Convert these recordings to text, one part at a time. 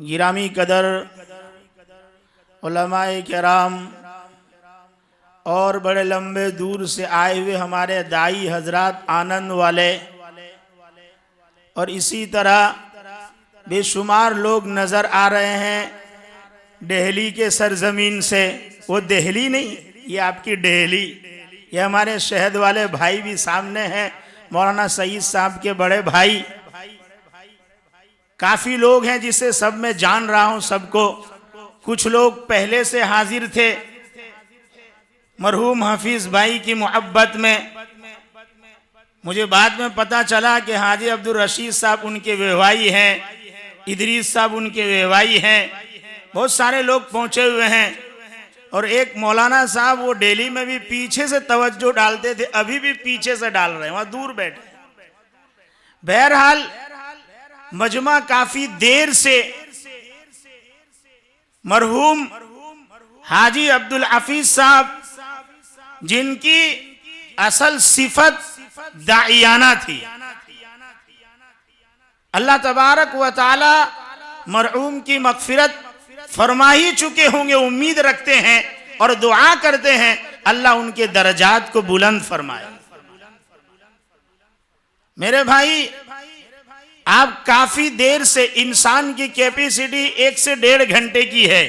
गिरामी कदर उलमाए किराम और बड़े लंबे दूर से आए हुए हमारे दाई हजरात आनंद वाले और इसी तरह बेशुमार लोग नज़र आ रहे हैं दिल्ली के सरजमीन से। वो दिल्ली नहीं, ये आपकी दिल्ली। ये हमारे शहद वाले भाई भी सामने हैं, मौलाना सईद साहब के बड़े भाई। काफ़ी लोग हैं जिसे सब मैं जान रहा हूं सबको। कुछ लोग पहले से हाजिर थे मरहूम हफीज भाई की मोहब्बत में। मुझे बाद में पता चला कि हाजी अब्दुल रशीद साहब उनके वेवाई हैं, इदरीस साहब उनके वेवाई हैं। बहुत सारे लोग पहुंचे हुए हैं। और एक मौलाना साहब वो दिल्ली में भी पीछे से तवज्जो डालते थे, अभी भी पीछे से डाल रहे हैं, वहां दूर बैठे। बहरहाल मजमा काफी देर से मरहूम हाजी अब्दुल हफीज साहब, जिनकी असल सिफत दाइयाना थी, अल्लाह तबारक व तआला मरहूम की मगफिरत फरमा ही चुके होंगे, उम्मीद रखते हैं और दुआ करते हैं अल्लाह उनके दर्जात को बुलंद फरमाए। मेरे भाई, आप काफी देर से, इंसान की कैपेसिटी 1 से 1.5 घंटे की है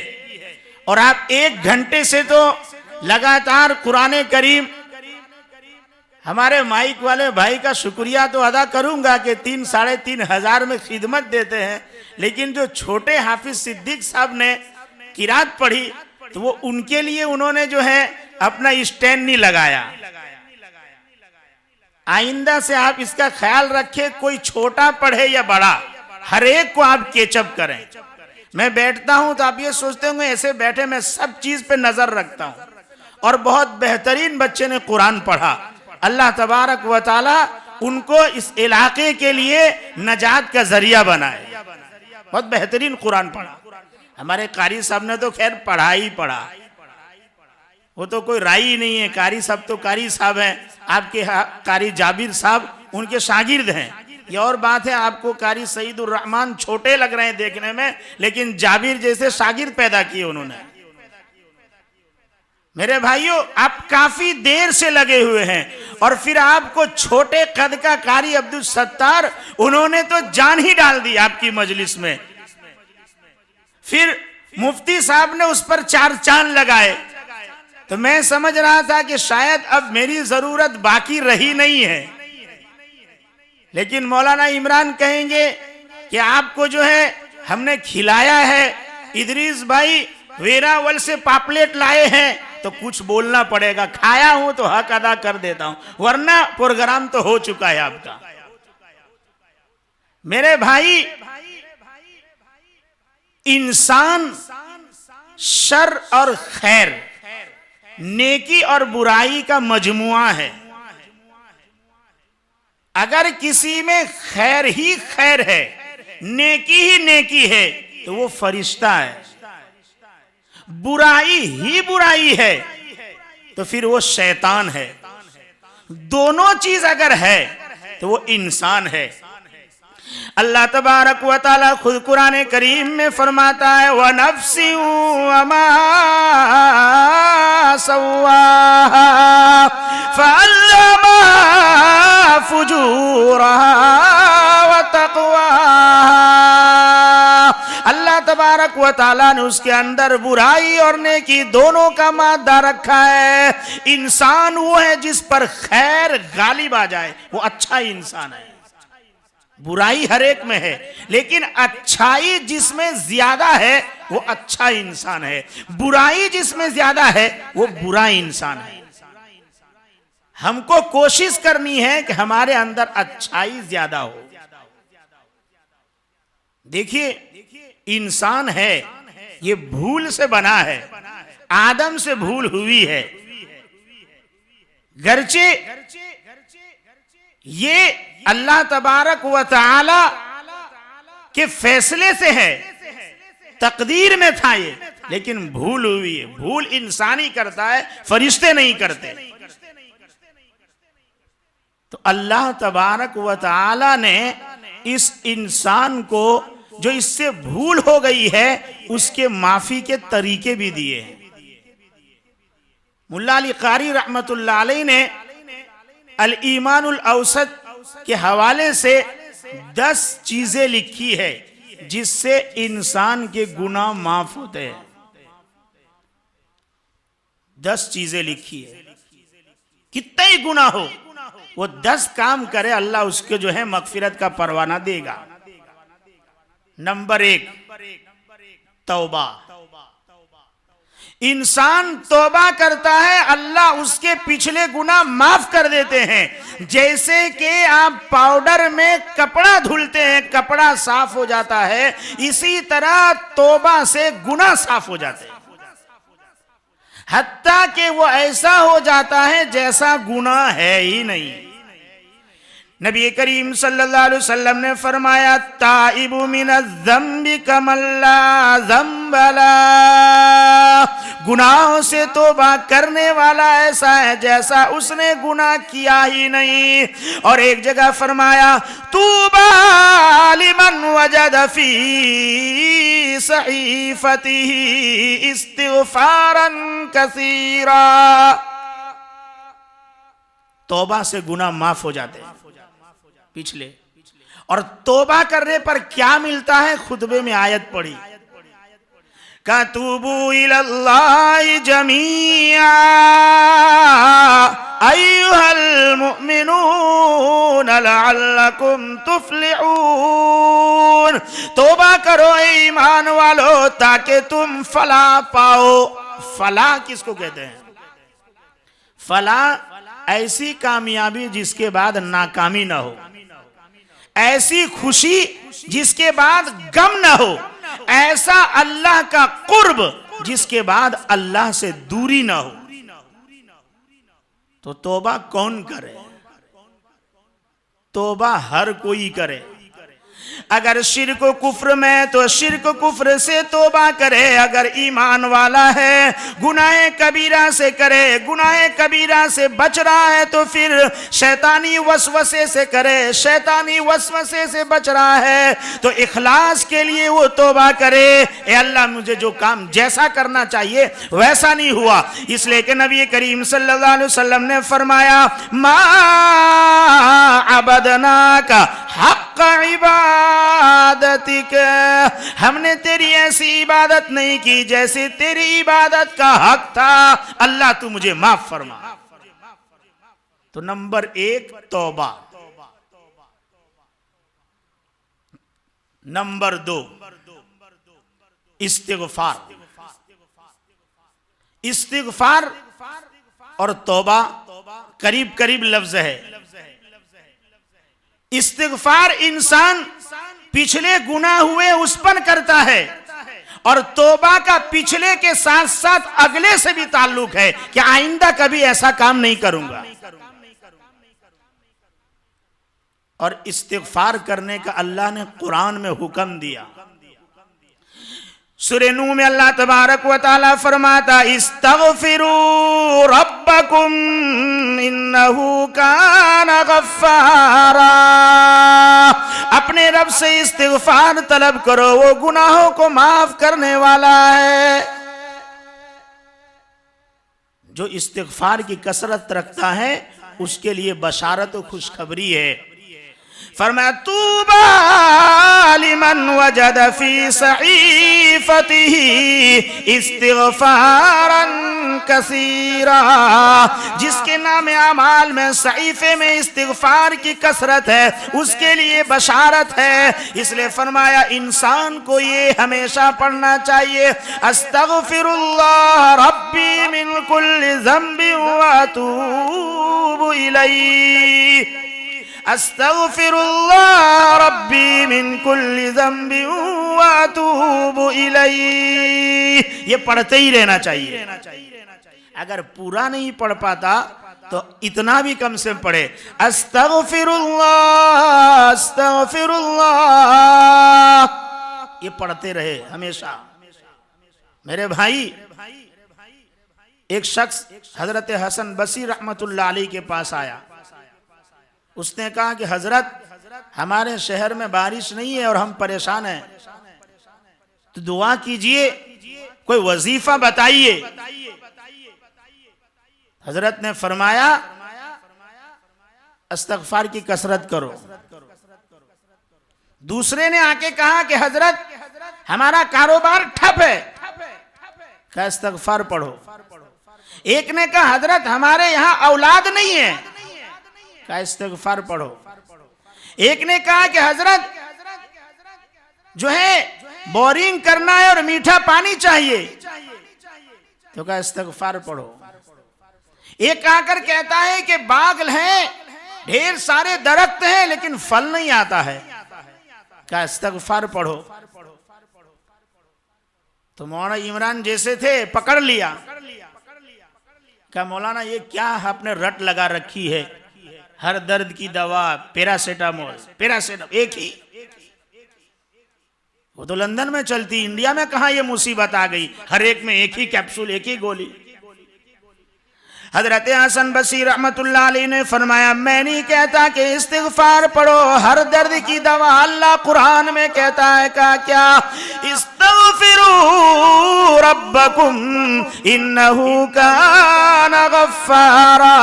और आप 1 घंटे से तो लगातार कुरान करीम, हमारे माइक वाले भाई का शुक्रिया तो अदा करूंगा कि 3-3.5 हजार में खिदमत देते हैं, लेकिन जो छोटे हाफिज सिद्दीक साहब ने किरात पढ़ी तो वो उनके लिए उन्होंने जो है अपना स्टैंड नहीं लगाया। आइंदा से आप इसका ख्याल रखें, कोई छोटा पढ़े या बड़ा, हर एक को आप केचअप करें। मैं बैठता हूं तो आप ये सोचते होंगे ऐसे बैठे मैं सब चीज पे नजर रखता हूं, और बहुत बेहतरीन बच्चे ने कुरान पढ़ा। अल्लाह तबारक व तआला उनको इस इलाके के लिए नजात का जरिया बनाए। बहुत बेहतरीन कुरान पढ़ा। हमारे कारी साहब ने तो खैर पढ़ा ही पढ़ा, वो तो कोई राय ही नहीं है। कारी साहब तो कारी साहब हैं, आपके कारी जाबिर साहब उनके शागिर्द हैं। ये और बात है, आपको कारी सईदुर रहमान छोटे लग रहे हैं देखने में, लेकिन जाबिर जैसे शागिर्द पैदा किए उन्होंने। मेरे भाइयों, आप काफी देर से लगे हुए हैं और फिर आपको छोटे कद का कारी अब्दुल सत्तार, उन्होंने तो जान ही डाल दी आपकी मजलिस में। फिर मुफ्ती साहब ने उस पर 4 चांद लगाए, तो मैं समझ रहा था कि शायद अब मेरी जरूरत बाकी रही नहीं है, लेकिन मौलाना इमरान कहेंगे कि आपको जो है हमने खिलाया है। इदरीस भाई वेरावल से पापलेट लाए हैं तो कुछ बोलना पड़ेगा, खाया हूं तो हक अदा कर देता हूं, वरना प्रोग्राम तो हो चुका है आपका। मेरे भाई, इंसान शर और खैर, नेकी और बुराई का मजमुआ है। अगर किसी में खैर ही खैर है, नेकी ही नेकी है, तो वो फरिश्ता है। बुराई ही बुराई है तो फिर वो शैतान है। दोनों चीज अगर है तो वो इंसान है। अल्लाह तबारक व तआला खुद कुरान करीम में फरमाता है, व नफ्सी वमा सव्वाहा फअल्हमाहा फुजूरहा व तक़वाहा। अल्लाह तबारक व तआला ने उसके अंदर बुराई और नेकी दोनों का मादा रखा है। इंसान वो है जिस पर खैर गालिब आ जाए, वो अच्छा इंसान है। बुराई हर एक में है, लेकिन अच्छाई जिसमें ज्यादा है वो अच्छा इंसान है। बुराई जिसमें ज्यादा है वो बुरा इंसान है। हमको कोशिश करनी है कि हमारे अंदर अच्छाई ज्यादा हो। देखिए, इंसान है ये भूल से बना है, आदम से भूल हुई है। गर्चे ये अल्लाह तबारक व तआला के फैसले से है, तकदीर में था ये, लेकिन भूल हुई है। भूल इंसान ही करता है, फरिश्ते नहीं करते। तो अल्लाह तबारक व तआला ने इस इंसान को जो इससे भूल हो गई है उसके माफी के तरीके भी दिए हैं। मुल्ला अली कारी रहमतुल्लाह अलैह ने अल ईमानुल औसत के हवाले से 10 चीजें लिखी है जिससे इंसान के गुनाह माफ होते हैं। 10 चीजें लिखी है, कितना ही गुनाह हो वो 10 काम करे, अल्लाह उसके जो है मगफिरत का परवाना देगा। नंबर 1, तौबा। इंसान तौबा करता है, अल्लाह उसके पिछले गुनाह माफ कर देते हैं। जैसे कि आप पाउडर में कपड़ा धुलते हैं, कपड़ा साफ हो जाता है, इसी तरह तौबा से गुनाह साफ हो जाते हैं। हत्ता कि वो ऐसा हो जाता है जैसा गुनाह है ही नहीं। नबी करीम सल्लल्लाहु अलैहि वसल्लम ने फरमाया, ताइबु मिनज़्ज़म्बि कमल्ला ज़म्बला, गुनाहों से तौबा करने वाला ऐसा है जैसा उसने गुनाह किया ही नहीं। और एक जगह फरमाया, तूबा लिमन वजद फी सहीफतिही इस्तिग़फ़ारन कसीरा। तौबा से गुनाह माफ हो जाते हैं पिछले, और तौबा करने पर क्या मिलता है, खुतबे में आयत पढ़ी, कतुबू इलल्लाहि जमीआ अय्युहल मुमिनून लअल्लकुम तुफ्लिहून। तौबा करो ईमान वालो ताकि तुम फलाह पाओ। फलाह किसको कहते हैं? फलाह ऐसी कामयाबी जिसके बाद नाकामी ना हो, ऐसी खुशी जिसके बाद गम ना हो, ऐसा अल्लाह का कुर्ब जिसके बाद अल्लाह से दूरी ना हो। तो तौबा कौन करे? तौबा हर कोई करे। अगर शिर्क कुफ्र में तो शिर्क कुफ्र से तौबा करे, अगर ईमान वाला है गुनाह कबीरा से करे, गुनाह कबीरा से बच रहा है तो फिर शैतानी वसवसे से करे, शैतानी वसवसे से बच रहा है तो इखलास के लिए वो तौबा करे, ए अल्लाह मुझे जो काम जैसा करना चाहिए वैसा नहीं हुआ, इसलिए कि नबी करीम सल्लल्लाहु अलैहि वसल्लम ने फरमाया, मा अबदनाका हक़ इबादतिक, हमने तेरी ऐसी इबादत नहीं की जैसे तेरी इबादत का हक था, अल्लाह तू मुझे माफ फरमा। तो नंबर 1 तौबा। नंबर 2 इस्तिग़फ़ार। इस्तिग़फ़ार और तौबा करीब करीब लफ्ज है। इस्तिग़फ़ार इंसान पिछले गुनाह हुए उस पर करता है, और तौबा का पिछले के साथ साथ अगले से भी ताल्लुक है कि आइंदा कभी ऐसा काम नहीं करूंगा। और इस्तिग़फ़ार करने का अल्लाह ने कुरान में हुक्म दिया। सूरह नूह में अल्लाह तबारक व तआला फरमाता, इस्तग़फ़िरू रब्बकुम इन्नहू कान गफ़्फ़ारा, अपने रब से इस्तिग़फ़ार तलब करो, वो गुनाहों को माफ करने वाला है। जो इस्तिग़फ़ार की कसरत रखता है उसके लिए बशारत और खुशखबरी है। फरमाया, तूबा लिमन वजद फी सहीफतिही इस्तिग़फ़ारन कसीरा, जिसके नाम अमाल में सहीफे में इस्तिग़फ़ार की कसरत है उसके लिए बशारत है। इसलिए फरमाया इंसान को ये हमेशा पढ़ना चाहिए, अस्तग़फ़िरुल्लाह रब्बी मिन कुल्लि ज़ंबिन व अतूबु इलैहि, अस्तग़फ़िरुल्लाह रब्बी मिन कुल्लि ज़ंबिन व अतूबु इलैहि। ये पढ़ते ही रहना चाहिए। अगर पूरा नहीं पढ़ पाता तो इतना भी कम से पढ़े, अस्तग़फ़िरुल्लाह अस्तग़फ़िरुल्लाह, ये पढ़ते रहे हमेशा। मेरे भाई, एक शख्स हजरत हसन बसरी रहमतुल्लाह अलैह के पास आया। उसने कहा कि हजरत हमारे शहर में बारिश नहीं है और हम परेशान हैं, तो दुआ कीजिए, कोई वजीफा बताइए। हजरत ने फरमाया, इस्तिग़फ़ार की कसरत करो। दूसरे ने आके कहा कि हजरत हमारा कारोबार ठप है, क्या इस्तिग़फ़ार पढ़ो। एक ने कहा हजरत हमारे यहाँ औलाद नहीं है, क्या इस्तिग़फ़ार पढ़ो। एक ने कहा कि हजरत जो है बोरिंग करना है और मीठा पानी चाहिए, तो क्या इस्तिग़फ़ार पढ़ो। एक आकर कहता है कि बाग है, ढेर सारे दरख्त हैं लेकिन फल नहीं आता है, क्या इस्तिग़फ़ार पढ़ो। तो मौलाना इमरान जैसे थे पकड़ लिया, क्या मौलाना ये क्या आपने रट लगा रखी है, हर दर्द की दवा पैरासिटामोल, पैरासिटामोल एक ही। वो तो लंदन में चलती, इंडिया में कहां ये मुसीबत आ गई, हर एक में एक ही कैप्सूल, एक ही गोली। हजरत हसन बसरी रहमतुल्लाह अलैह ने फरमाया, मैं नहीं कहता कि इस्तिगफार पढ़ो हर दर्द की दवा, अल्लाह कुरान में कहता है का क्या, इस्तगफिरू रब्बकुम इन्नहु काना गफ्फारा,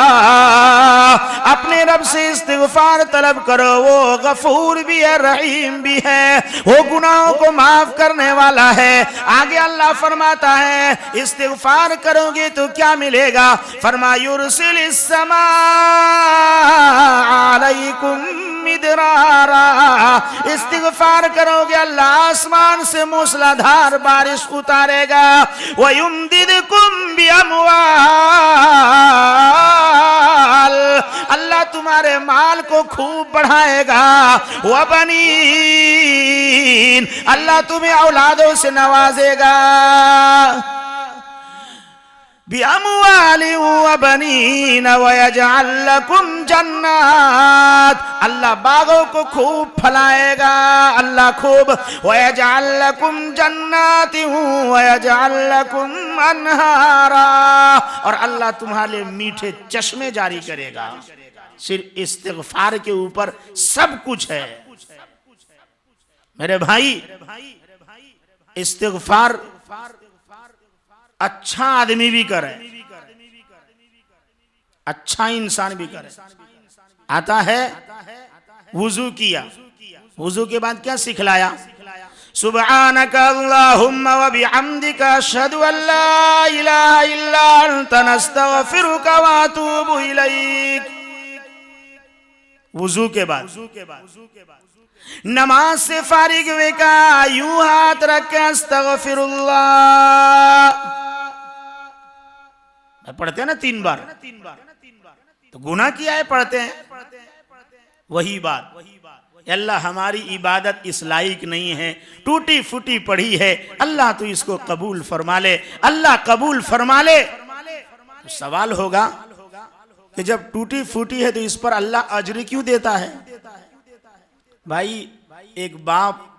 अपने रब से इस्तिगफार तलब करो, वो गफूर भी है रहीम भी है, वो गुनाहों को माफ करने वाला है। आगे अल्लाह फरमाता है इस्तिगफार करोगे तो क्या मिलेगा, युरसिलिस समा अलैकुम मिदरारा, इस्तिगफार करोगे अल्लाह आसमान से मूसलाधार बारिश उतारेगा। व युमदिदकुम बिअमवाल, अल्लाह तुम्हारे माल को खूब बढ़ाएगा। व बनीन, अल्लाह तुम्हें औलादों से नवाजेगा। बिअमवालिन व बनीन व यजअल लकुम जन्नात, अल्लाह बागों को खूब फलाएगा, अल्लाह खूब। व यजअल लकुम जन्नातिन व यजअल लकुम अनहारा, और अल्लाह तुम्हारे लिए मीठे चश्मे जारी करेगा। सिर्फ इस्तिगफार के ऊपर सब कुछ है मेरे भाई। इस्तिगफार अच्छा आदमी भी करे, अच्छा इंसान भी करे। आता है वुजू किया, वुजू के बाद क्या सिखलाया, सुब्हानक अल्लाहुम्मा व बिहम्दिका अशहदु अल्ला इलाहा इल्ला अंता नस्तगफिरुका व अतूबु इलैक। वुजू के बाद नमाज से फारिग हुए का यूं हाथ रख के अस्तगफिरुल्लाह पढ़ते हैं ना 3 बार, तो गुनाह किया है पढ़ते हैं। वही बात, अल्लाह हमारी इबादत इस लायक नहीं है, टूटी फूटी पड़ी है, अल्लाह तो इसको कबूल फरमा ले, अल्लाह कबूल फरमा ले। तो सवाल होगा कि जब टूटी फूटी है तो इस पर अल्लाह अजर क्यों देता है। भाई एक बाप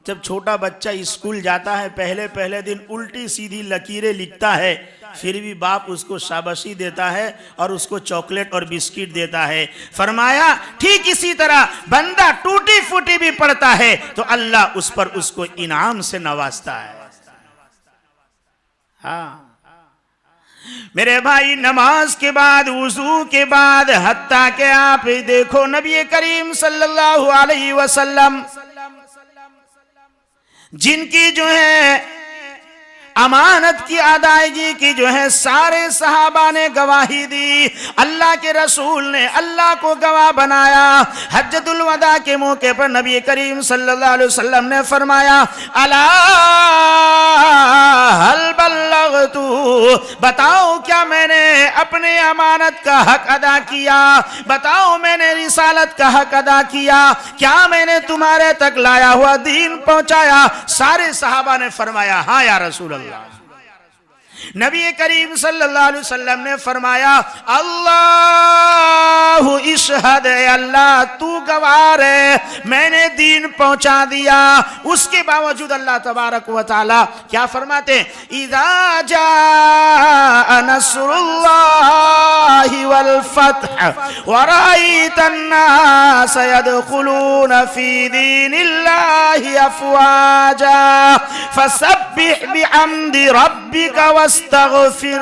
जब छोटा बच्चा स्कूल जाता है, पहले पहले दिन उल्टी सीधी लकीरें लिखता है, फिर भी बाप उसको शाबाशी देता है और उसको चॉकलेट और बिस्किट देता है। फरमाया ठीक इसी तरह बंदा टूटी फूटी भी पड़ता है तो अल्लाह उस पर उसको इनाम से नवाजता है। हाँ मेरे भाई, नमाज के बाद, वुजू के बाद, हत्ता के आप देखो नबी करीम सल्लल्लाहु अलैहि वसल्लम जिनकी जो है अमानत की अदायगी की जो है सारे सहाबा ने गवाही दी, अल्लाह के रसूल ने अल्लाह को गवाह बनाया। हज्जतुल वदा के मौके पर नबी करीम सल्लल्लाहु अलैहि वसल्लम ने फरमाया, अला हल बल्लगतु, बताओ क्या मैंने अपने अमानत का हक अदा किया, बताओ मैंने रिसालत का हक अदा किया, क्या मैंने तुम्हारे तक लाया हुआ दीन पहुंचाया। सारे सहाबा ने फरमाया हाँ या रसूल अल्लाह। नबी करीम सल्लल्लाहु अलैहि वसल्लम ने फरमाया, अल्लाहु इशहद, अल्लाह तू गवाह है, मैंने दीन पहुंचा दिया। उसके बावजूद अल्लाह तबारक व तआला क्या फरमाते, इज़ा जाअ नस्रुल्लाहि वल फत्ह व रअयतन नास यदखुलून फी दीनिल्लाहि अफवाजा फसब्बिह बिहम्दि रब्बिका वस्तगफिर।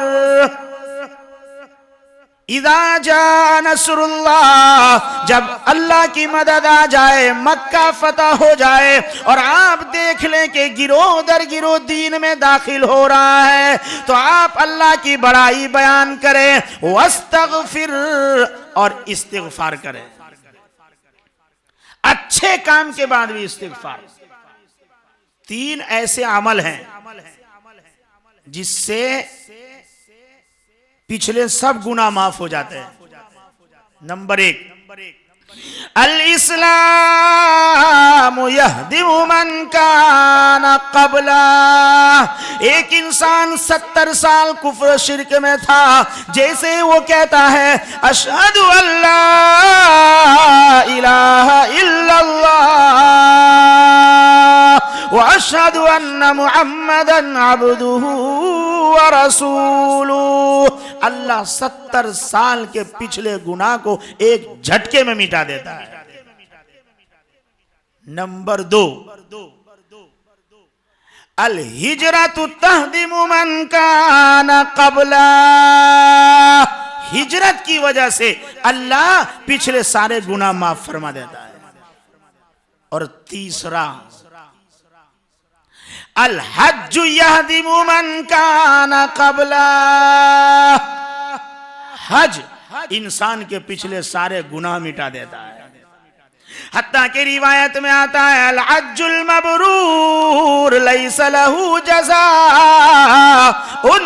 इज़ा जाअ नस्रुल्लाह, जब अल्लाह की मदद आ जाए, मक्का फतह हो जाए और आप देख लें कि गिरोह दर गिरोह दीन में दाखिल हो रहा है, तो आप अल्लाह की बड़ाई बयान करें, वस्तगफिर, और इस्तिगफार करें। अच्छे काम के बाद भी इस्तिगफार। 3 ऐसे अमल हैं जिससे पिछले सब गुनाह माफ हो जाते हैं। नंबर 1, अल इस्लाम यहदिमु मन काना क़ब्ला। एक इंसान 70 साल कुफ्र शिर्क में था, जैसे वो कहता है अशहदु अल्ला इलाहा इल्लल्लाह व अशहदु अन्ना मुहम्मदन अब्दुहु व रसूलुहु। अल्लाह 70 साल के पिछले गुनाह को एक झटके में मिटा देता है। नंबर 2, अल हिजरतु तहदिमु मन काना क़ब्ला। हिजरत की वजह से अल्लाह पिछले सारे गुनाह माफ फरमा देता है। और तीसरा, अल हज्जु यहदिमु मन काना क़ब्ला। हज इंसान के पिछले सारे गुनाह मिटा देता है। हत्ता के रिवायत में आता है अल हज्जुल मबरूर लैसा लहू जज़ाउन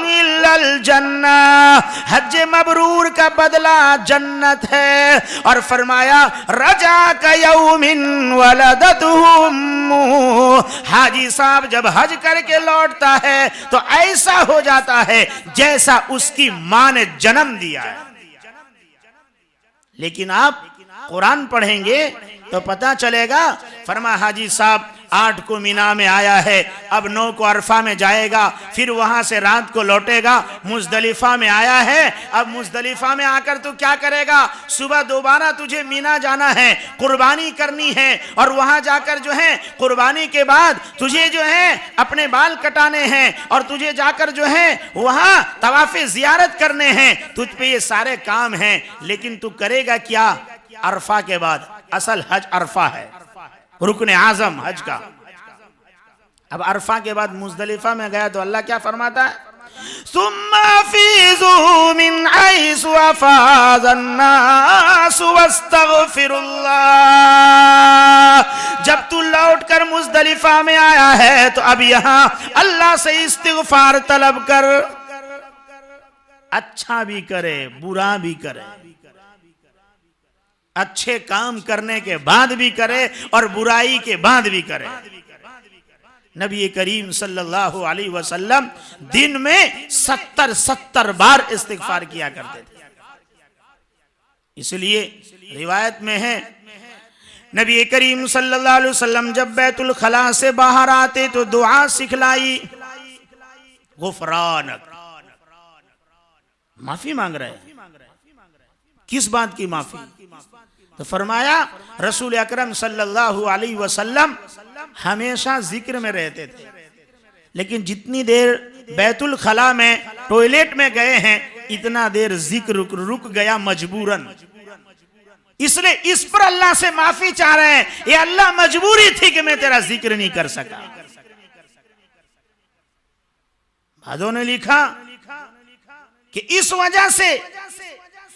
इल्लल जन्नह। हज मबरूर का बदला जन्नत है। और फरमाया रजा का यौमिन वलदतहु उम्मुहु। हाजी साहब जब हज करके लौटता है तो ऐसा हो जाता है जैसा उसकी मां ने जन्म दिया है। लेकिन आप कुरान पढ़ेंगे तो पता चलेगा, फरमा हाजी साहब 8 को मीना में आया है, अब 9 को अरफा में जाएगा, फिर वहां से रात को लौटेगा, मुजदलिफा में आया है। अब मुजदलिफा में आकर तू क्या करेगा? सुबह दोबारा तुझे मीना जाना है, कुर्बानी करनी है, और वहां जाकर जो है कुर्बानी के बाद तुझे जो है अपने बाल कटाने हैं, और तुझे जाकर जो है वहां तवाफ़े ज़ियारत करने हैं। तुझ पे ये सारे काम हैं, लेकिन तू करेगा क्या अरफा के बाद? असल हज अरफा है, रुकने आजम हज का। अब अरफा के बाद मुजदलिफा में गया तो अल्लाह क्या फरमाता है? सुम्मा फीज़ू मिन हैसु अफ़ाज़न नासु वस्तग़फिरुल्लाह। जब तू लौट कर मुजदलिफा में आया है तो अब यहां अल्लाह से इस्तिग़फ़ार तलब कर। अच्छा भी करे, बुरा भी करे, अच्छे काम करने के बाद भी करे और बुराई के बाद भी करे। नबी करीम सल्लल्लाहु अलैहि वसल्लम दिन में 70 बार इस्तिग़फ़ार किया करते थे। इसलिए रिवायत में है नबी करीम सल्लल्लाहु अलैहि वसल्लम जब बैतुल खला से बाहर आते तो दुआ सिखलाई, गुफरानक, माफी मांग रहे हैं। किस बात की माफी? तो फरमाया रसूल अकरम सल्लल्लाहु अलैहि वसल्लम हमेशा जिक्र में रहते थे, लेकिन जितनी देर बैतुल खला में टॉयलेट में गए हैं इतना देर जिक्र रुक गया मजबूरन। इसलिए इस पर अल्लाह से माफी चाह रहे हैं, ये अल्लाह मजबूरी थी कि मैं तेरा जिक्र नहीं कर सका। भादों ने लिखा कि इस वजह से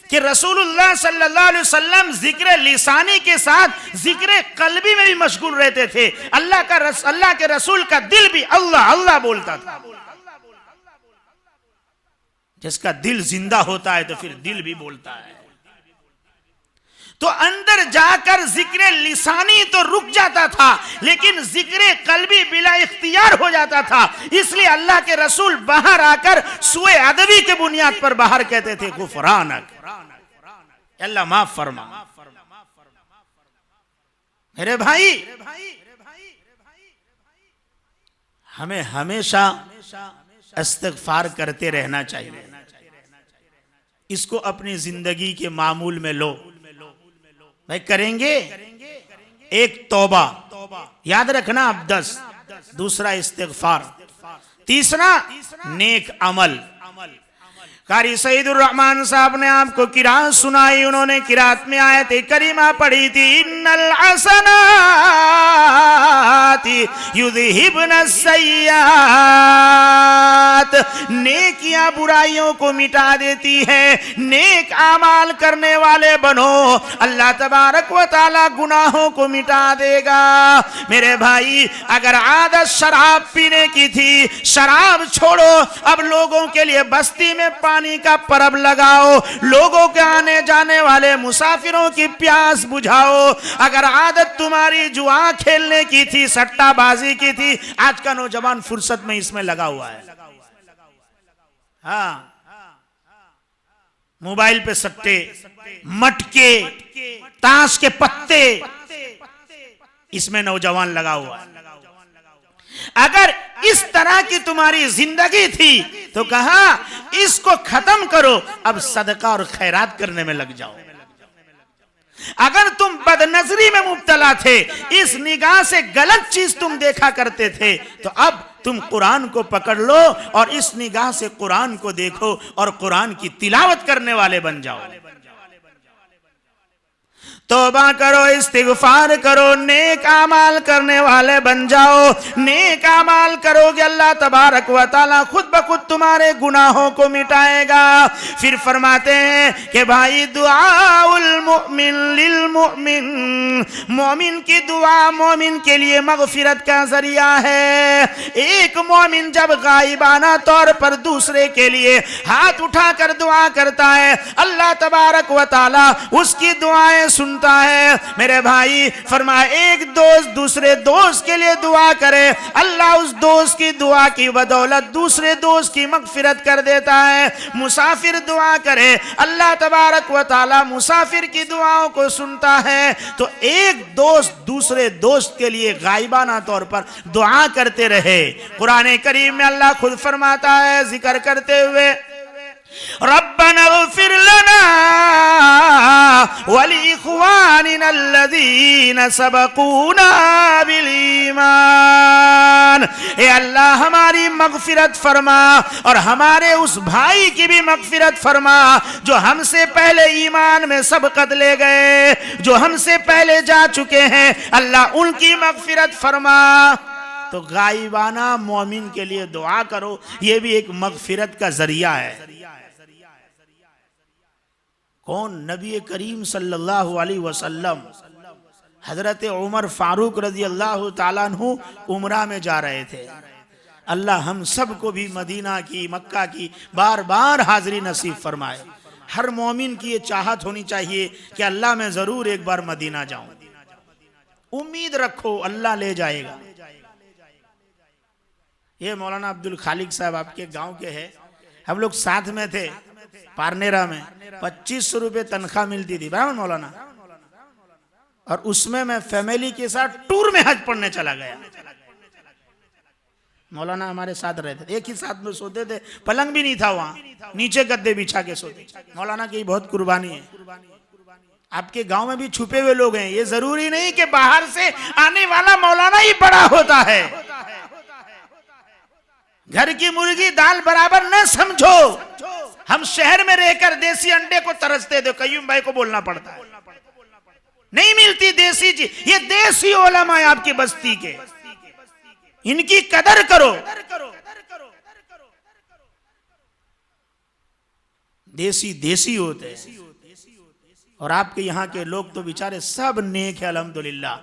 कि रसूलुल्लाह सल्लल्लाहु अलैहि वसल्लम जिक्र लिसानी के साथ जिक्र कल्बी में भी मशगूल रहते थे। अल्लाह के रसूल का दिल भी अल्लाह अल्लाह बोलता था। जिसका दिल जिंदा होता है तो फिर दिल भी बोलता है। तो अंदर जाकर जिक्र लिसानी तो रुक जाता था, लेकिन जिक्र कल्बी बिला इख्तियार हो जाता था। इसलिए अल्लाह के रसूल बाहर आकर सुए अदबी के बुनियाद पर बाहर कहते थे गुफरानक, अल्लाह माफ फरमा। मेरे भाई, हमें हमेशा इस्तिग़फ़ार करते रहना चाहिए। इसको अपनी जिंदगी के मामूल में लो। भाई करेंगे एक तौबा, याद रखना अब 10, दूसरा इस्तिग़फ़ार, तीसरा नेक अमल। कारी सईदुर रहमान साहब ने आपको किरात सुनाई, उन्होंने किरात में आयत करीमा पढ़ी थी, इन्नल हसनाति युज़हिबुनस सय्यात। नेकियां बुराइयों को मिटा देती है, नेक आमाल करने वाले बनो, अल्लाह तबारक व तआला गुनाहों को मिटा देगा। मेरे भाई, अगर आदत शराब पीने की थी, शराब छोड़ो। अब लोगों के लिए बस्ती में कुर्बानी का परब लगाओ, लोगों के आने जाने वाले मुसाफिरों की प्यास बुझाओ। अगर आदत तुम्हारी जुआ खेलने की थी, सट्टाबाजी की थी, आज का नौजवान फुर्सत में इसमें लगा हुआ है। हाँ, मोबाइल पे सट्टे, मटके, ताश के पत्ते, इसमें नौजवान लगा हुआ है। अगर इस तरह की तुम्हारी जिंदगी थी तो कहा इसको खत्म करो, अब सदका और खैरात करने में लग जाओ। अगर तुम बदनजरी में मुब्तला थे, इस निगाह से गलत चीज तुम देखा करते थे, तो अब तुम कुरान को पकड़ लो और इस निगाह से कुरान को देखो और कुरान की तिलावत करने वाले बन जाओ। तौबा करो, इस्तिगफार करो, नेक आमाल करने वाले बन जाओ। नेक आमाल करोगे, अल्लाह तबारक व तआला खुद ब खुद तुम्हारे गुनाहों को मिटाएगा। फिर फरमाते हैं कि भाई दुआउल मुमिन लिल मुमिन, मोमिन की दुआ मोमिन के लिए मगफिरत का जरिया है। एक मोमिन जब गायबाना तौर पर दूसरे के लिए हाथ उठाकर दुआ करता है, अल्लाह तबारक व तआला उसकी दुआएं सुन है। मेरे भाई फरमाए, एक दोस्त दूसरे दोस्त के लिए दुआ करे, अल्लाह उस दोस्त की दुआ की बदौलत दूसरे दोस्त की मगफिरत कर देता है। मुसाफिर दुआ करे, अल्लाह तबारक व तआला मुसाफिर की दुआओं को सुनता है। तो एक दोस्त दूसरे दोस्त के लिए गायबाना तौर पर दुआ करते रहे। कुरान करीम में अल्लाह खुद फरमाता है, जिक्र करते हुए, रब्बना इग़फिर लना वलिइख़वानिना अल्लज़ीना सबक़ूना बिल ईमान। ए अल्लाह, हमारी मग़फ़िरत फरमा और हमारे उस भाई की भी मग़फ़िरत फरमा जो हमसे पहले ईमान में सबक़त ले गए, जो हमसे पहले जा चुके हैं। अल्लाह उनकी मग़फ़िरत फरमा। तो गायबाना मोमिन के लिए दुआ करो, यह भी एक मग़फ़िरत का जरिया है। कौन? नबी करीम सल्लल्लाहु अलैहि वसल्लम हजरत उमर फारूक रजी अल्लाह ताला अन्हु उमरा में जा रहे थे। अल्लाह हम सबको भी मदीना की, मक्का की बार बार हाजिरी नसीब फरमाए। हर मोमिन की ये चाहत होनी चाहिए कि अल्लाह मैं जरूर एक बार मदीना जाऊं। उम्मीद रखो, अल्लाह ले जाएगा। ये मौलाना अब्दुल खालिक साहब आपके गांव के हैं, हम लोग साथ में थे पारनेरा में। 2500 रुपये तनख्वाह मिलती थी, बराबर मौलाना, और उसमें मैं फैमिली के साथ टूर में हज पढ़ने चला गया। मौलाना हमारे साथ रहते, एक ही साथ में सोते थे, पलंग भी नहीं था वहां, नीचे गद्दे बिछा के सोते। मौलाना की बहुत कुर्बानी है। आपके गांव में भी छुपे हुए लोग हैं, ये जरूरी नहीं कि बाहर से आने वाला मौलाना ही बड़ा होता है। घर की मुर्गी दाल बराबर न समझो। हम शहर में रहकर देसी अंडे को तरसते थे, कयूम भाई को बोलना पड़ता है, नहीं मिलती देसी जी। ये देसी उलमा है आपकी बस्ती के, इनकी कदर करो। देसी देसी होते हैं। और आपके यहाँ के लोग तो बेचारे सब नेक है अल्हम्दुलिल्लाह।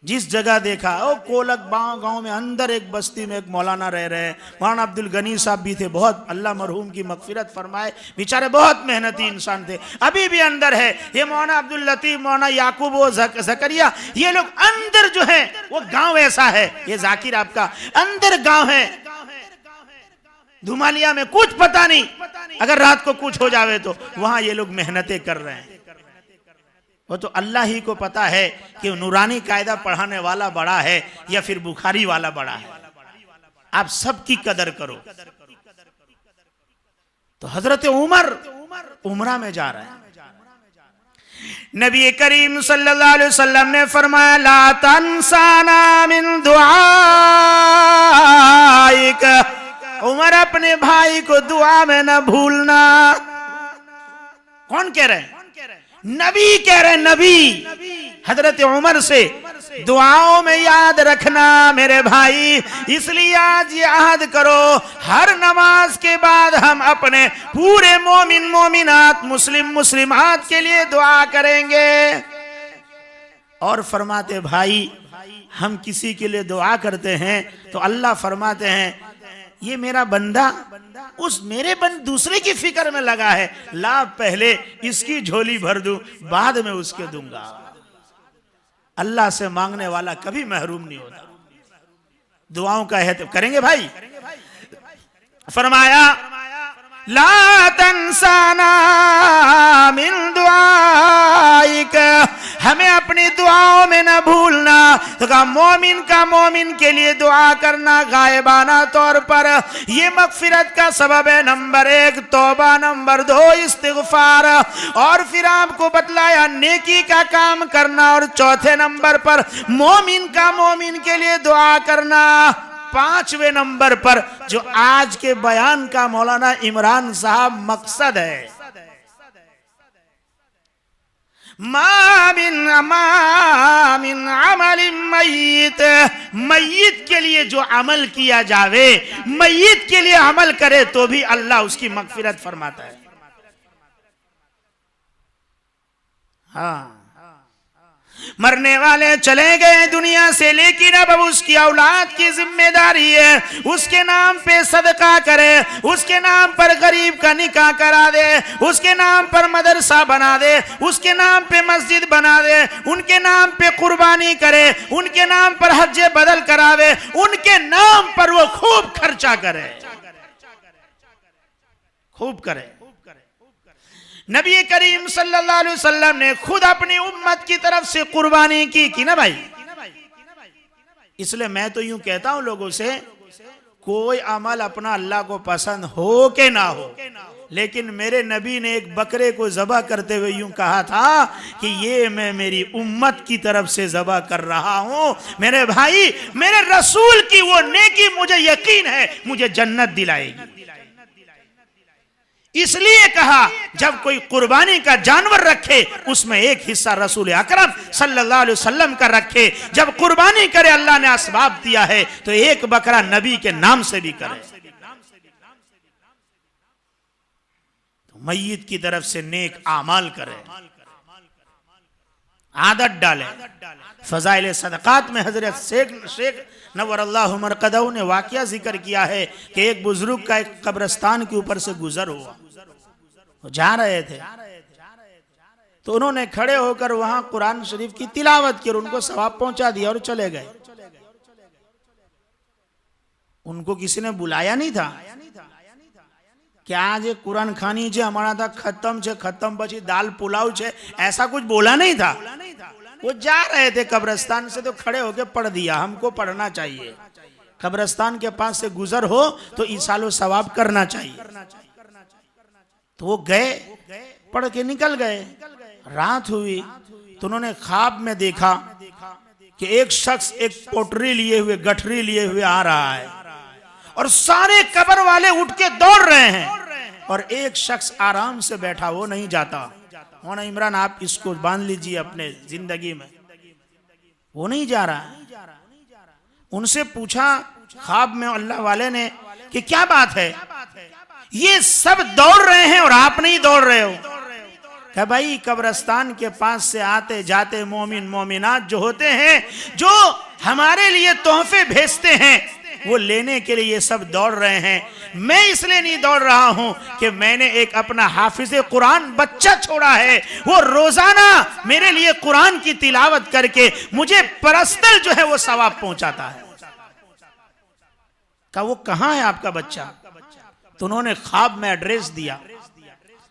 जिस जगह देखा, ओ कोलक गांव में अंदर एक बस्ती में एक मौलाना रह रहे हैं, मौलाना अब्दुल गनी साहब भी थे, बहुत अल्लाह मरहूम की मगफिरत फरमाए, बेचारे बहुत मेहनती इंसान थे, अभी भी अंदर है। ये मौलाना अब्दुल लतीफ, मौलाना याकूब, वो जकरिया, ये लोग अंदर जो है वो गांव ऐसा है। ये जाकिर आपका अंदर गांव है, धुमालिया में कुछ पता नहीं, अगर रात को कुछ हो जावे तो वहां ये लोग मेहनतें कर रहे हैं। वो तो अल्लाह ही को पता है कि नूरानी कायदा पढ़ाने वाला बड़ा है या फिर बुखारी वाला बड़ा है। आप सबकी कदर करो। तो हजरत उमर उमरा में जा रहे हैं। नबी करीम सल्लल्लाहु अलैहि वसल्लम ने फरमाया, ला तंसाना मिन दुआइक, उमर अपने भाई को दुआ में न भूलना। कौन कह रहे हैं? नबी कह रहे हैं, नबी हजरत उमर से दुआओं में याद रखना मेरे भाई। इसलिए आज ये अहद करो, हर नमाज के बाद हम अपने पूरे मोमिन मोमिनात, मुस्लिम मुस्लिमात के लिए दुआ करेंगे। और फरमाते भाई, हम किसी के लिए दुआ करते हैं तो अल्लाह फरमाते हैं, ये मेरा बंदा उस मेरे दूसरे की फिक्र में लगा है, ला पहले इसकी झोली भर दूं, बाद में उसके दूंगा। अल्लाह से मांगने वाला कभी महरूम नहीं होता। दुआओं का है तो करेंगे भाई। फरमाया ला तंसाना मिन दुआइक, हमें अपनी दुआओं में न भूलना। तो कहा मोमिन का मोमिन के लिए दुआ करना गायबाना तौर पर ये मगफिरत का सबब है। नंबर 1 तौबा, नंबर 2 इस्तिगफार, और फिर आपको बतलाया नेकी का काम करना, और चौथे नंबर पर मोमिन का मोमिन के लिए दुआ करना। 5वें नंबर पर जो आज के बयान का मौलाना इमरान साहब मकसद है, मामिन अमल मय्यित, मय्यित के लिए जो अमल किया जावे, मय्यित के लिए अमल करे तो भी अल्लाह उसकी मगफिरत फरमाता है। हाँ, मरने वाले चले गए दुनिया से, लेकिन अब उसकी औलाद की जिम्मेदारी है उसके नाम पे सदका करे, उसके नाम पर गरीब का निकाह करा दे, उसके नाम पर मदरसा बना दे, उसके नाम पे मस्जिद बना दे, उनके नाम पे कुर्बानी करे, उनके नाम पर हज्जे बदल करावे, उनके नाम पर वो खूब खर्चा करे, खूब करे। नबी करीम सल्लल्लाहु अलैहि वसल्लम ने खुद अपनी उम्मत की तरफ से कुर्बानी की ना भाई। इसलिए मैं तो यूं कहता हूं लोगों से, कोई अमल अपना अल्लाह को पसंद हो के ना हो, लेकिन मेरे नबी ने एक बकरे को ज़बह करते हुए यूं कहा था कि ये मैं मेरी उम्मत की तरफ से ज़बह कर रहा हूं। मेरे भाई, मेरे रसूल की वो नेकी मुझे यकीन है मुझे जन्नत दिलाएगी। इसलिए कहा जब कोई कुर्बानी का जानवर रखे उसमें एक हिस्सा रसूल अकरम सल्लल्लाहु अलैहि वसल्लम का रखे। जब कुर्बानी करे, अल्लाह ने असबाब दिया है तो एक बकरा नबी के नाम से भी करे। तो मय्यत की तरफ से नेक आमाल करे, आदत डाले। फजाइल सदकात में हजरत शेख नव्वरल्लाहु मरकदहू ने वाकया जिक्र किया है कि एक बुजुर्ग का एक कब्रिस्तान के ऊपर से गुजर हुआ, वो जा रहे थे तो उन्होंने खड़े होकर वहां कुरान शरीफ की तिलावत की और उनको सवाब पहुंचा दिया और चले गए। उनको किसी ने बुलाया नहीं था कि आज कुरान खानी छे हमारा था खत्म छे, खत्म पछी दाल पुलाव छे, ऐसा कुछ बोला नहीं था। वो जा रहे थे कब्रिस्तान से तो खड़े होकर पढ़ दिया, हमको पढ़ना चाहिए। कब्रिस्तान के पास से गुजर हो तो ईसालो सवाब करना चाहिए। तो वो गए, पढ़ के निकल गए। रात हुई तो उन्होंने ख्वाब में देखा कि एक शख्स एक पोटरी लिए हुए, गठरी लिए हुए आ रहा है और सारे कब्र वाले उठ के दौड़ रहे हैं और एक शख्स आराम से बैठा, वो नहीं जाता। मौलाना इमरान आप इसको बांध लीजिए अपने जिंदगी में, वो नहीं जा रहा है। उनसे पूछा ख्वाब में अल्लाह वाले ने कि क्या बात है, ये सब दौड़ रहे हैं और आप नहीं दौड़ रहे हो? क्या भाई, कब्रिस्तान के पास से आते जाते मोमिन मोमिनात जो होते हैं, जो हमारे लिए तोहफे भेजते हैं, वो लेने के लिए ये सब दौड़ रहे हैं। मैं इसलिए नहीं दौड़ रहा हूं कि मैंने एक अपना हाफिज कुरान बच्चा छोड़ा है, वो रोजाना मेरे लिए कुरान की तिलावत करके मुझे पर्सनल जो है वो सवाब पहुंचाता है। का वो कहां है आपका बच्चा? तो उन्होंने ख्वाब में एड्रेस दिया,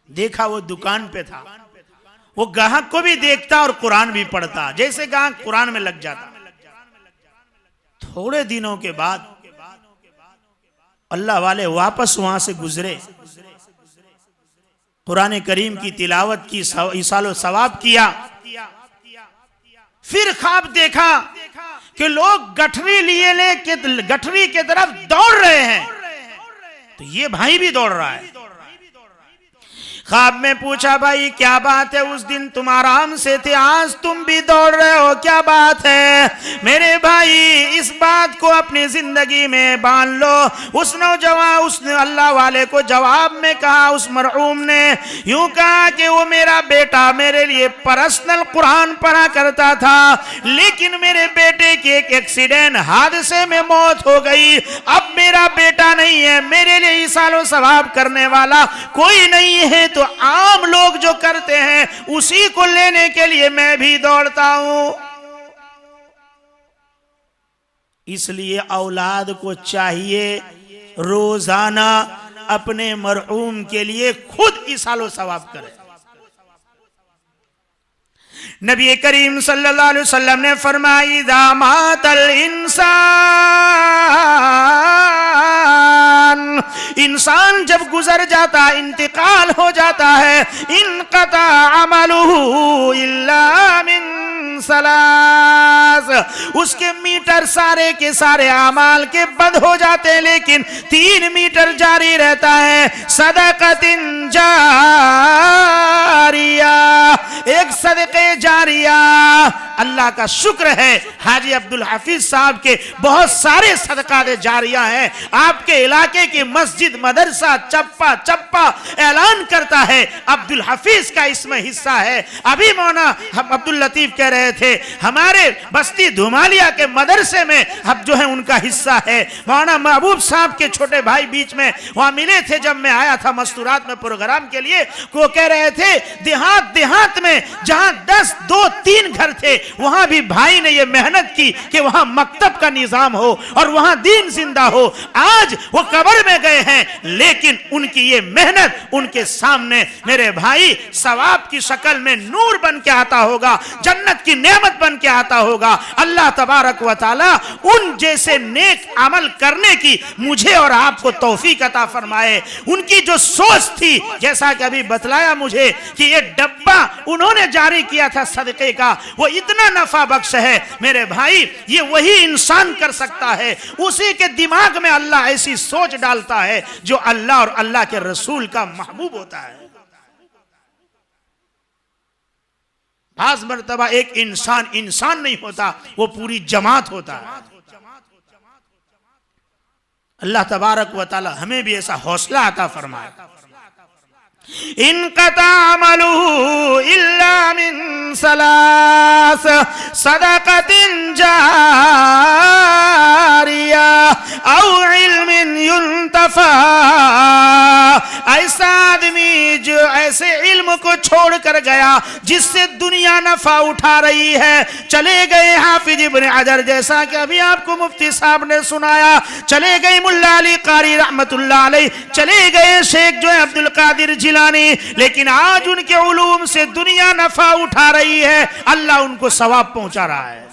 देखा वो दुकान पे था। वो ग्राहक को भी देखता और कुरान भी पढ़ता, जैसे ग्राहक कुरान में लग जाता। थोड़े दिनों के बाद अल्लाह वाले वापस वहां से गुजरे, कुरान करीम की तिलावत की, इसालो सवाब किया। फिर ख्वाब देखा कि लोग गठरी लिए लेके गठरी की तरफ दौड़ रहे हैं, तो ये भाई भी दौड़ रहा है। ख्वाब में पूछा भाई क्या बात है, उस दिन तुम आराम से थे, आज तुम भी दौड़ रहे हो, क्या बात है? मेरे भाई इस बात बात को अपनी जिंदगी में बांध लो। उस नौजवान, उस अल्लाह वाले को जवाब में कहा, उस मरहूम ने यूं कहा कि वो मेरा बेटा मेरे लिए पर्सनल कुरान पढ़ा करता था, लेकिन मेरे बेटे की एक एक्सीडेंट, हादसे में मौत हो गई। अब मेरा बेटा नहीं है, मेरे लिए सालों सवाब करने वाला कोई नहीं है, तो आम लोग जो करते हैं उसी को लेने के लिए मैं भी दौड़ता हूं। इसलिए औलाद को चाहिए रोजाना अपने मरहूम के लिए खुद इसालो सवाब करे। नबी करीम सल्लल्लाहु अलैहि वसल्लम ने फरमाया, इज़ा मातल इंसान जब गुजर जाता, इंतकाल हो जाता है, इनक़ता अमलुहु इल्ला मिन सलास, उसके मीटर सारे के सारे अमाल के बंद हो जाते हैं, लेकिन 3 मीटर जारी रहता है। सदक़तिन जारिया, एक सदक़े जारिया। अल्लाह का शुक्र है हाजी अब्दुल हफीज साहब के बहुत सारे सदक़ात जारिया हैं। आपके इलाके की मस्जिद, मदरसा, चप्पा चप्पा ऐलान करता है अब्दुल हफीज का इसमें हिस्सा है। अभी मौना हम अब्दुल लतीफ कह रहे थे हमारे बस्ती धुमालिया के मदरसे में अब जो है उनका हिस्सा है। मौलाना महबूब साहब के छोटे भाई बीच में वहां मिले थे जब मैं आया था मस्तूरात में प्रोग्राम के लिए, को कह रहे थे देहात में जहां 10, 2, 3 घर थे वहां भी भाई ने ये मेहनत की कि वहां मकतब का निजाम हो और वहां दीन जिंदा हो। आज वो कब्र में गए हैं, लेकिन उनकी ये मेहनत उनके सामने मेरे भाई सवाब की शक्ल में नूर बन के आता होगा, जन्नत की नेमत बन के आता होगा। अल्लाह तबारक व तआला उन जैसे नेक अमल करने की मुझे और आपको तौफीक अता फरमाए। उनकी जो सोच थी, जैसा कि अभी बतलाया मुझे कि ये डब्बा उन्होंने जारी किया था सदके का, वो इतना नफा बख्श है मेरे भाई, ये वही इंसान कर सकता है। उसी के दिमाग में अल्लाह ऐसी सोच डालता है जो अल्लाह और अल्लाह के रसूल का महबूब होता है। आज मर्तबा एक इंसान नहीं होता, वो पूरी जमात होता है। अल्लाह तबारक व तआला हमें भी ऐसा हौसला अता फरमाए। इनक़ता अमलुहु इल्ला मिन सलास सदक़तिन जारिया औ इल्मिन युन्तफ़ा, ऐसा आदमी जो ऐसे इल्म को छोड़ कर गया जिससे दुनिया नफा उठा रही है। चले गए हाफिज इब्न हजर, जैसा कि अभी आपको मुफ्ती साहब ने सुनाया, चले गए मुल्ला अली कारी रहमतुल्लाह अलैह, चले गए शेख जो है अब्दुल कादिर जिलानी, लेकिन आज उनके उलूम से दुनिया नफा उठा रही है, अल्लाह उनको सवाब पहुंचा रहा है।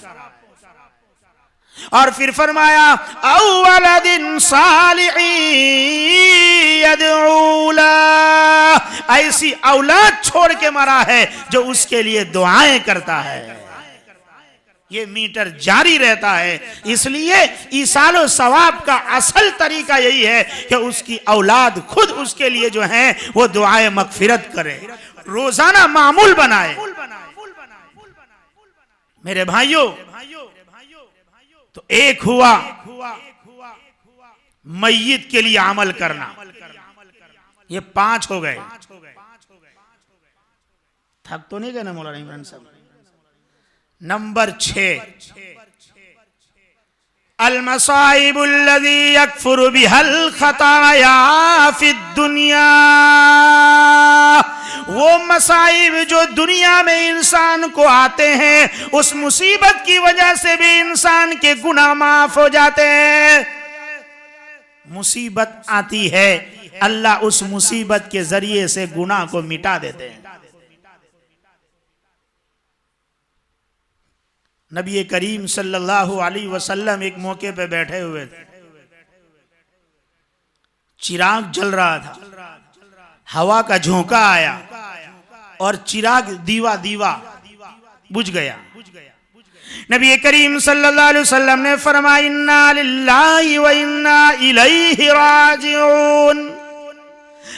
और फिर फरमाया औवलदिन सालिहीन यदऊला, ऐसी औलाद छोड़ के मरा है जो उसके लिए दुआएं करता है। ये मीटर जारी रहता है। इसलिए ईसालो सवाब का असल तरीका यही है कि उसकी औलाद खुद उसके लिए जो है वो दुआएं मगफिरत करे, रोजाना मामूल बनाए। मेरे भाइयों, तो एक हुआ मय्यत के लिए अमल करना, ये 5 हो गए। थक तो नहीं गए ना मौलाना इमरान साहब? नंबर 6, अल-मसाइबुल्लज़ी यकफुरु बिहल खताया फिद दुनिया, वो मसाइब जो दुनिया में इंसान को आते हैं, उस मुसीबत की वजह से भी इंसान के गुनाह माफ हो जाते हैं। मुसीबत आती है, अल्लाह उस मुसीबत के जरिए से गुनाह को मिटा देते हैं। नबी करीम सल्लल्लाहु अलैहि वसल्लम एक मौके पे बैठे हुए थे, चिराग जल रहा था, हवा का झोंका आया और चिराग दीवा बुझ गया। नबी करीम सल्लल्लाहु अलैहि वसल्लम ने फरमाया इन्ना लिल्लाहि व इन्ना इलैहि राजिऊन,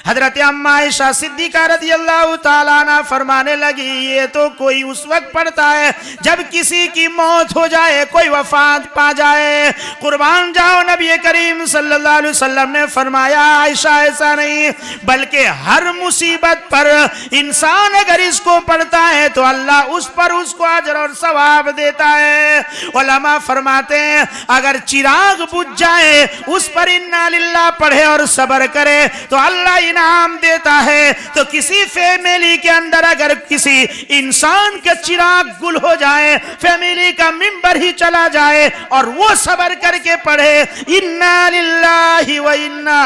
हजरत अम्मा आयशा सिद्दीका रज़ियल्लाहु ताला अन्हा फरमाने लगी, ये तो कोई उस वक्त पढ़ता है जब किसी की मौत हो जाए, कोई वफात पा जाए। कुर्बान जाओ, नबी करीम सल्लल्लाहु अलैहि वसल्लम ने फरमाया, आयशा ऐसा नहीं, बल्कि हर मुसीबत पर इंसान अगर इसको पढ़ता है तो अल्लाह उस पर उसको अजर और सवाब देता है। उलमा फरमाते हैं अगर चिराग बुझ जाए उस पर इन्ना लिल्लाह पढ़े और सब्र करे तो अल्लाह इनाम देता है। तो किसी फैमिली के अंदर अगर किसी इंसान का चिराग गुल हो जाए, फैमिली का मिंबर ही चला जाए और वो सब्र करके पढ़े इन्ना लिल्लाहि व इन्ना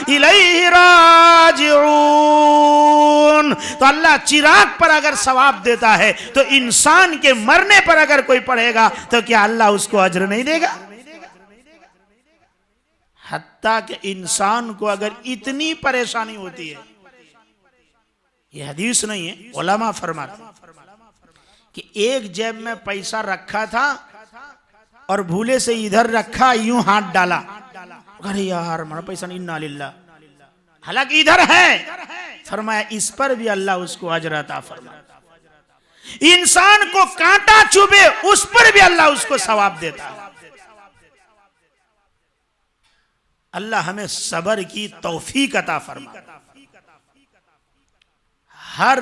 इलैहि राजिऊन, तो अल्लाह चिराग पर अगर सवाब देता है तो इंसान के मरने पर अगर कोई पढ़ेगा तो क्या अल्लाह उसको अज्र नहीं देगा? हत्ता कि इंसान को अगर इतनी परेशानी होती है, यह हदीस नहीं है, उलमा फरमाते कि एक जेब में पैसा रखा था और भूले से इधर रखा, यूं हाथ डाला, अरे यार हमारा पैसा नहीं, इन्ना लिल्लाह, हालांकि इधर है, फरमाया इस पर भी अल्लाह उसको अजर अता फरमाता। इंसान को कांटा चुभे उस पर भी अल्लाह उसको सवाब देता है। अल्लाह हमें सब्र की तौफीक अता फरमा। हर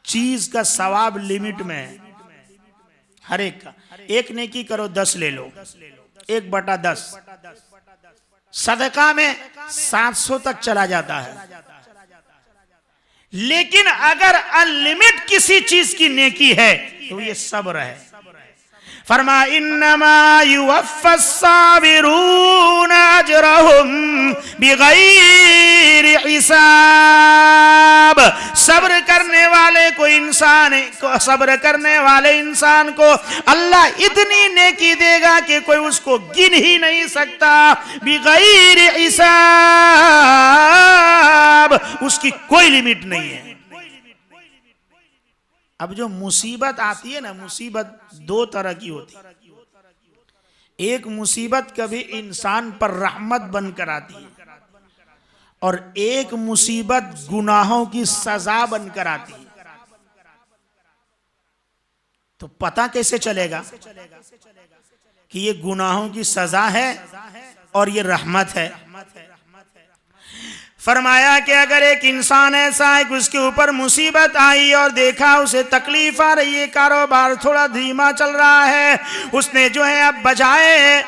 चीज का सवाब लिमिट में है, हर एक का। एक नेकी करो 10 ले लो, 1/10 सदका में 700 तक चला जाता है। लेकिन अगर अनलिमिट किसी चीज की नेकी है तो ये सब्र है। फरमा इन्नमा युवफ़्फ़स साबिरून अजरहुम बिगैरि हिसाब, सब्र करने वाले को सब्र करने वाले इंसान को अल्लाह इतनी नेकी देगा कि कोई उसको गिन ही नहीं सकता। बिगैरि हिसाब, उसकी कोई लिमिट नहीं है। अब जो मुसीबत आती है ना, मुसीबत 2 तरह की होती है। एक मुसीबत कभी इंसान पर रहमत बनकर आती है और एक मुसीबत गुनाहों की सजा बनकर आती है। तो पता कैसे चलेगा कि ये गुनाहों की सजा है और ये रहमत है? फरमाया कि अगर एक इंसान ऐसा है कि उसके ऊपर मुसीबत आई और देखा उसे तकलीफ आ रही है, कारोबार थोड़ा धीमा चल रहा है, उसने जो है अब बजाय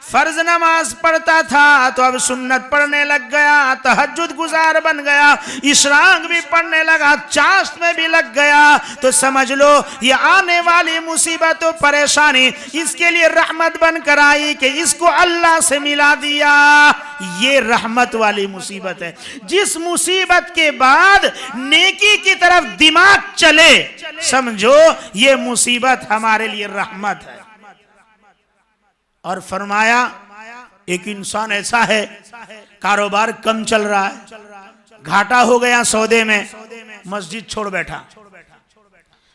फर्ज नमाज पढ़ता था तो अब सुन्नत पढ़ने लग गया, तहज्जुद गुजार बन गया, इशराक भी पढ़ने लगा, चाश्त में भी लग गया, तो समझ लो ये आने वाली मुसीबत और परेशानी इसके लिए रहमत बनकर आई कि इसको अल्लाह से मिला दिया। ये रहमत वाली मुसीबत है। जिस मुसीबत के बाद नेकी की तरफ दिमाग चले, समझो ये मुसीबत हमारे लिए रहमत है। और फरमाया एक इंसान ऐसा है, कारोबार कम चल रहा है, घाटा हो गया सौदे में, मस्जिद छोड़ बैठा।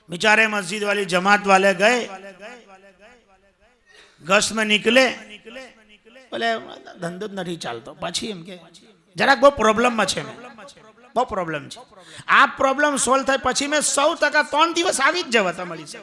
बेचारे मस्जिद वाली जमात वाले गए, गश्त में निकले, बोले धंधो नहीं चलता, પછી એમ કે જરાક બહુ પ્રોબ્લેમ માં છે, બહુ પ્રોબ્લેમ છે, આ પ્રોબ્લેમ સોલ્વ થાય પછી મેં 100% 3 દિવસ આવી જ જવા તમારી છે।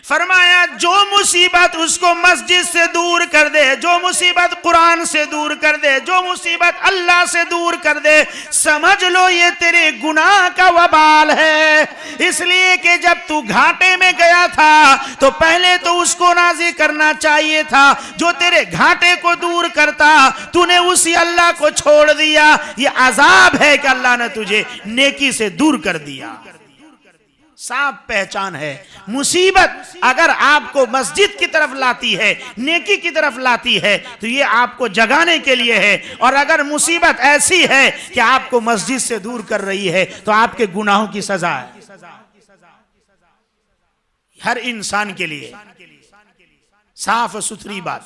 फरमाया जो मुसीबत उसको मस्जिद से दूर कर दे, जो मुसीबत कुरान से दूर कर दे, जो मुसीबत अल्लाह से दूर कर दे, समझ लो ये तेरे गुनाह का वबाल है। इसलिए कि जब तू घाटे में गया था तो पहले तो उसको राजी करना चाहिए था जो तेरे घाटे को दूर करता, तूने उसी अल्लाह को छोड़ दिया। ये अजाब है कि अल्लाह ने तुझे नेकी से दूर कर दिया। साफ पहचान है, मुसीबत अगर आपको मस्जिद की तरफ लाती है, नेकी की तरफ लाती है, तो ये आपको जगाने के लिए है। और अगर मुसीबत ऐसी है कि आपको मस्जिद से दूर कर रही है तो आपके गुनाहों की सजा है हर इंसान के लिए। साफ सुथरी बात।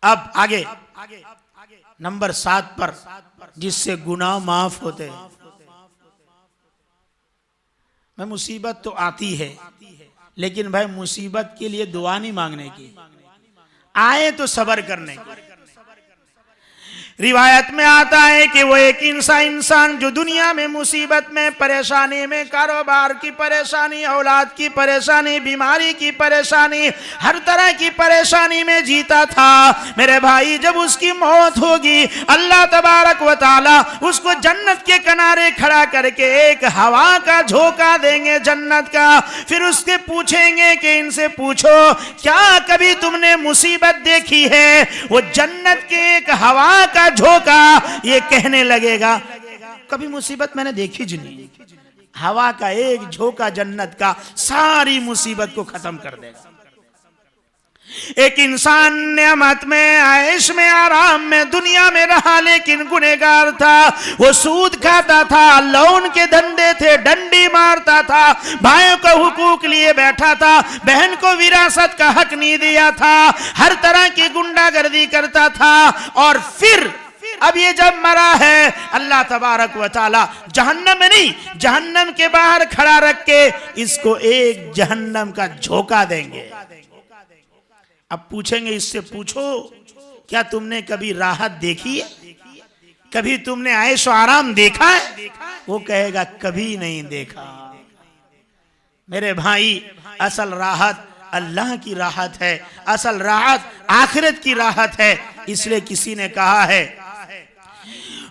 अब आगे नंबर 7 पर, जिससे गुनाह माफ होते हैं। मैं मुसीबत तो आती है, लेकिन भाई मुसीबत के लिए दुआ नहीं मांगने की, आए तो सब्र करने की। रिवायत में आता है कि वो एक इंसान जो दुनिया में मुसीबत में, परेशानी में, कारोबार की परेशानी, औलाद की परेशानी, बीमारी की परेशानी, हर तरह की परेशानी में जीता था, मेरे भाई जब उसकी मौत होगी अल्लाह तबारक व तआला उसको जन्नत के किनारे खड़ा करके एक हवा का झोंका देंगे जन्नत का। फिर उसके पूछेंगे कि इनसे पूछो क्या कभी तुमने मुसीबत देखी है? वो जन्नत के एक हवा का झोंका ये कहने लगेगा कभी मुसीबत मैंने देखी जी नहीं। हवा का एक झोंका जन्नत का सारी मुसीबत को खत्म कर देगा। एक इंसान नेमत में, ऐश में, आराम में दुनिया में रहा लेकिन गुनहगार था। वो सूद खाता था, लोन के धंधे थे, डंडी मारता था, भाइयों का हुकूक लिए बैठा था, बहन को विरासत का हक नहीं दिया था, हर तरह की गुंडागर्दी करता था। और फिर अब ये जब मरा है अल्लाह तबारक व तआला जहन्नम में नहीं, जहन्नम के बाहर खड़ा रख के इसको एक जहन्नम का झोंका देंगे। अब पूछेंगे इससे पूछो क्या तुमने कभी राहत देखी है? कभी तुमने ऐश और आराम देखा है? वो कहेगा कभी नहीं देखा। मेरे भाई असल राहत अल्लाह की राहत है, असल राहत आखिरत की राहत है। इसलिए किसी ने कहा है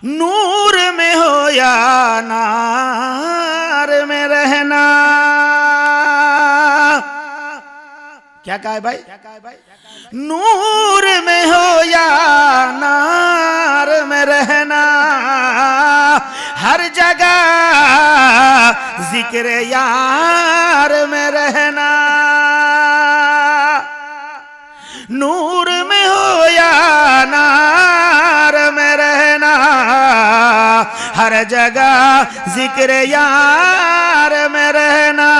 नूर में हो या नार में रहना। क्या कहा है भाई? नूर में हो या नार में रहना, हर जगह जिक्र यार में रहना। नूर में हो या नार में रहना, हर जगह जिक्र यार में रहना।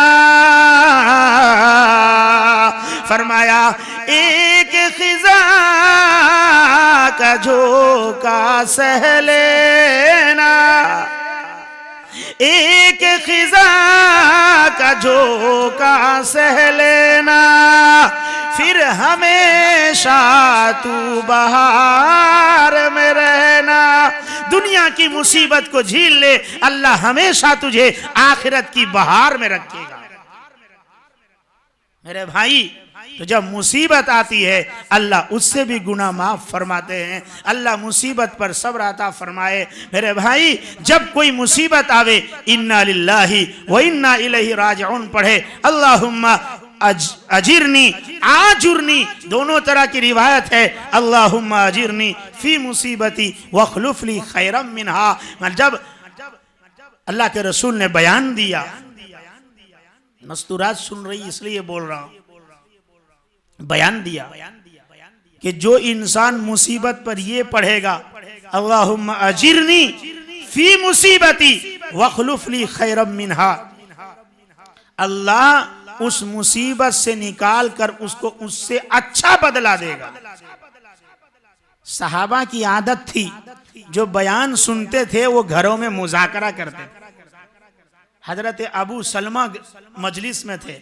फरमाया एक खिजा का झोंका सह लेना, एक खिजा का झोंका सह लेना, फिर हमेशा तू बहार में रहना। दुनिया की मुसीबत को झील ले, अल्लाह हमेशा तुझे आखिरत की बहार में रखेगा। मेरे भाई तो जब मुसीबत आती है अल्लाह उससे भी गुनाह माफ फरमाते हैं। अल्लाह मुसीबत पर सब्र अता फरमाए। मेरे भाई जब कोई मुसीबत आवे इन्ना लिल्लाहि व इन्ना इलैहि राजिऊन पढ़े, अल्लाहुम्मा अजिरनी आजुरनी, दोनों तरह की रिवायत है। अल्लाहुम्मा अजिरनी फी मुसीबती वखलुफ ली खैरम मिनहा। जब अल्लाह के रसूल ने बयान दिया, मस्तूरात सुन रही इसलिए बोल रहा हूं, बयान दिया कि जो इंसान मुसीबत पर ये पढ़ेगा अल्लाहुम्मा अजिरनी फी मुसीबती वखलुफ ली खैरम मिनहा, अल्लाह उस मुसीबत से निकाल कर उसको उससे अच्छा बदला देगा। सहाबा की आदत थी जो बयान सुनते थे वो घरों में मुज़ाकरा करते थे। हजरत अबू सलमा मजलिस में थे,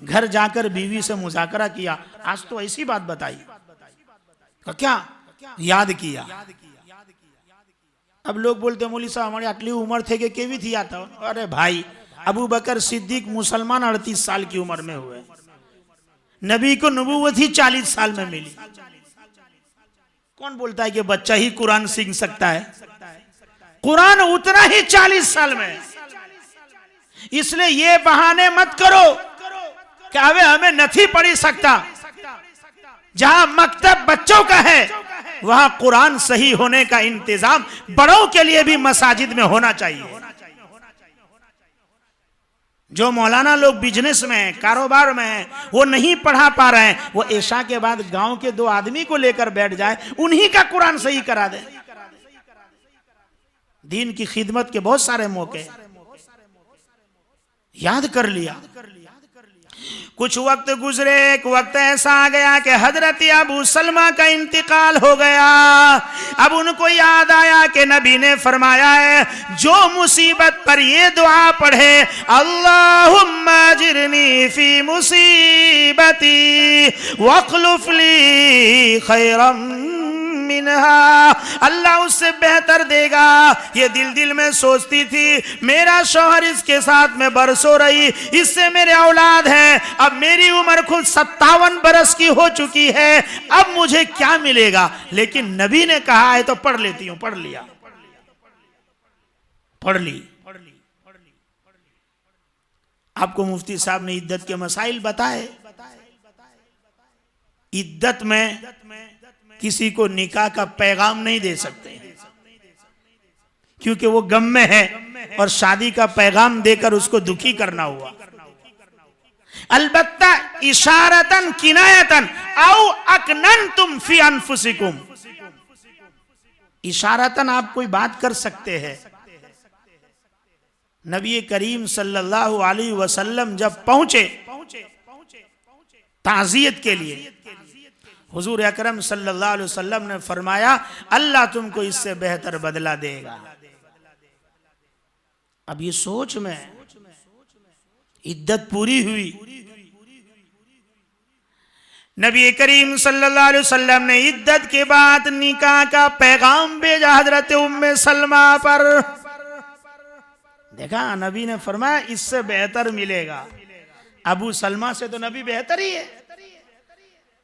घर जाकर बीवी से मुज़ाकरा किया, आज तो ऐसी बात बताई, क्या याद किया। अब लोग बोलते मौली साहब हमारी आटली उम्र थे कि केवी थी आता। अरे भाई अबू बकर सिद्दीक मुसलमान 38 साल की उम्र में हुए, नबी को नबूवत ही 40 साल में मिली। कौन बोलता है कि बच्चा ही कुरान सीख सकता है? कुरान उतना ही 40 साल में। इसलिए ये बहाने मत करो कि अबे हमें नहीं पढ़ी सकता। जहां मकतब बच्चों का है वहां कुरान सही होने का इंतजाम बड़ों के लिए भी मसाजिद में होना चाहिए। जो मौलाना लोग बिजनेस में हैं, कारोबार में हैं, वो नहीं पढ़ा पा रहे हैं, वो इशा के बाद गांव के 2 आदमी को लेकर बैठ जाए, उन्हीं का कुरान सही करा दे। दीन की खिदमत के बहुत सारे मौके याद कर लिया। कुछ वक्त गुजरे, एक वक्त ऐसा आ गया कि हजरत अबू सलमा का इंतकाल हो गया। अब उनको याद आया कि नबी ने फरमाया है जो मुसीबत पर ये दुआ पढ़े अल्लाहुम्मा अजिरनी फी मुसीबती वखलुफ ली खैरम मिनहा, अल्लाह उससे बेहतर देगा। ये दिल दिल में सोचती थी मेरा शौहर इसके साथ में बरसों रही, इससे मेरे औलाद है, अब मेरी उम्र खुद 57 बरस की हो चुकी है, अब मुझे क्या मिलेगा। लेकिन नबी ने कहा है तो पढ़ लेती हूं, पढ़ लिया, पढ़ ली। आपको मुफ्ती साहब ने इद्दत के मसाइल बताए। इद्दत में किसी को निकाह का पैगाम नहीं दे सकते, क्योंकि वो गम में है और शादी का पैगाम देकर उसको दुखी करना हुआ। अलबत्ता इशारतन किनायतन औ अकनंतुम फी अनफुसिकुम, इशारतन आप कोई बात कर सकते हैं। नबी करीम सल्लल्लाहु अलैहि वसल्लम जब पहुंचे ताज़ियत के लिए, हुजूर अकरम सल्लल्लाहु अलैहि वसल्लम ने फरमाया अल्लाह तुमको इससे बेहतर बदला देगा। अब ये सोच में इद्दत पूरी हुई, नबी करीम सल्लल्लाहु अलैहि वसल्लम ने इद्दत के बाद निकाह का पैगाम भेजा हजरत उम्मे सलमा पर। देखा, नबी ने फरमाया इससे बेहतर मिलेगा। अबू सलमा से तो नबी बेहतर ही है।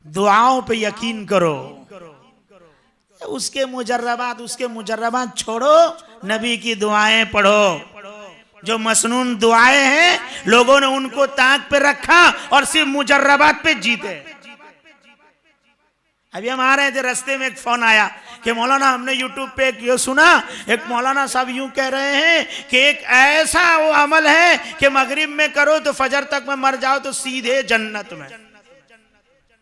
दुआओं पे यकीन करो, उसके मुजर्रबात छोड़ो, नबी की दुआएं पढ़ो। जो मसनून दुआएं हैं लोगों ने उनको ताक पे रखा और सिर्फ मुजर्रबात पे जीते। अभी हम आ रहे थे, रास्ते में एक फोन आया कि मौलाना हमने यूट्यूब पे ये सुना, एक मौलाना साहब यूं कह रहे हैं कि एक ऐसा वो अमल है कि मगरिब में करो तो फजर तक में मर जाओ तो सीधे जन्नत में।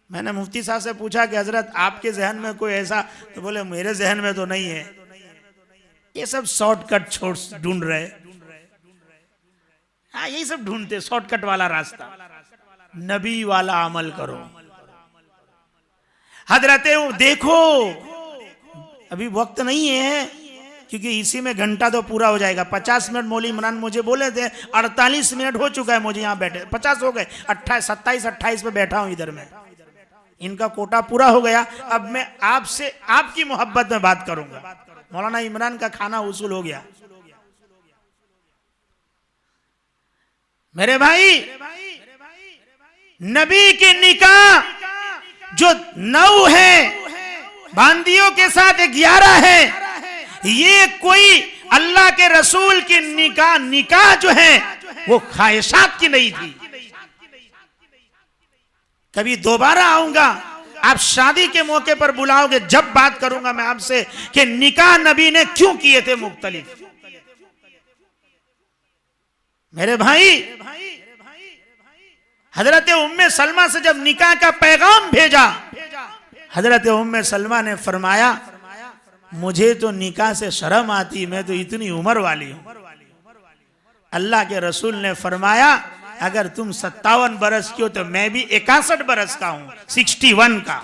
मैंने मुफ्ती साहब से पूछा कि हजरत आपके जहन में कोई ऐसा, तो बोले मेरे जहन में तो नहीं है, ये सब शॉर्टकट छोड़ ढूंढ रहे। हाँ, यही सब ढूंढते शॉर्टकट वाला रास्ता। नबी वाला अमल करो। हजरत देखो, अभी वक्त नहीं है क्योंकि इसी में घंटा तो पूरा हो जाएगा। 50 मिनट मौली इमरान मुझे बोले थे, 48 मिनट हो चुका है मुझे यहाँ बैठे, 50 हो गए, 27, 28 पे बैठा हूं इधर में। इनका कोटा पूरा हो गया। अब मैं आपसे आपकी मोहब्बत में बात करूंगा। मौलाना इमरान का खाना उसूल हो गया। मेरे भाई, नबी के निकाह जो 9 है, बांदियों के साथ 11 है, ये कोई अल्लाह के रसूल की निकाह जो है वो ख्वाहिशात की नहीं थी। कभी दोबारा आऊंगा, आप शादी के मौके पर बुलाओगे, जब बात करूंगा मैं आपसे कि निकाह नबी ने क्यों किए थे मुख्तलिफ। मेरे भाई, हजरत उम्मे सलमा से जब निकाह का पैगाम भेजा, हजरत उम्मे सलमा ने फरमाया मुझे तो निकाह से शर्म आती, मैं तो इतनी उम्र वाली हूं। अल्लाह के रसूल ने फरमाया अगर तुम 57 बरस की हो तो मैं भी 61 बरस का हूं, 61 का।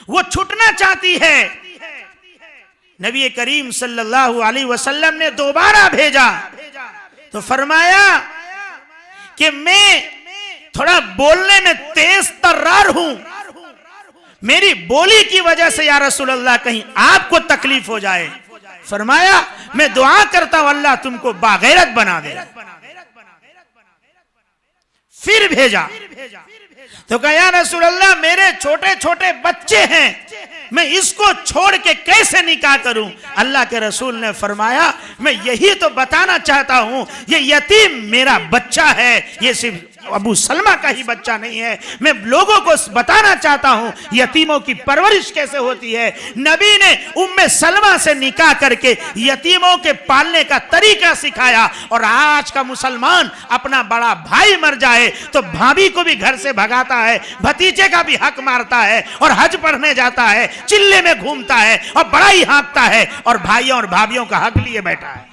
वो छुटना चाहती है। नबी करीम सल्लल्लाहु अलैहि वसल्लम ने दोबारा भेजा तो फरमाया कि मैं थोड़ा बोलने में तेज तर्रार हूं, मेरी बोली की वजह से या रसूल अल्लाह कहीं आपको तकलीफ हो जाए। फरमाया मैं दुआ करता हूं अल्लाह तुमको बागैरत बना दे। फिर भेजा तो कहा या रसूल अल्लाह मेरे छोटे छोटे बच्चे हैं, मैं इसको छोड़ के कैसे निकाह करूं। अल्लाह के रसूल ने फरमाया मैं यही तो बताना चाहता हूं, ये यतीम मेरा बच्चा है, ये सिर्फ अबू सलमा का ही बच्चा नहीं है। मैं लोगों को बताना चाहता हूं यतीमों की परवरिश कैसे होती है। नबी ने उम्मे सलमा से निकाह करके यतीमों के पालने का तरीका सिखाया। और आज का मुसलमान अपना बड़ा भाई मर जाए तो भाभी को भी घर से भगाता है, भतीजे का भी हक मारता है और हज पढ़ने जाता है, चिल्ले में घूमता है और बड़ा ही हाँकता है और भाइयों और भाभियों का हक लिए बैठा है।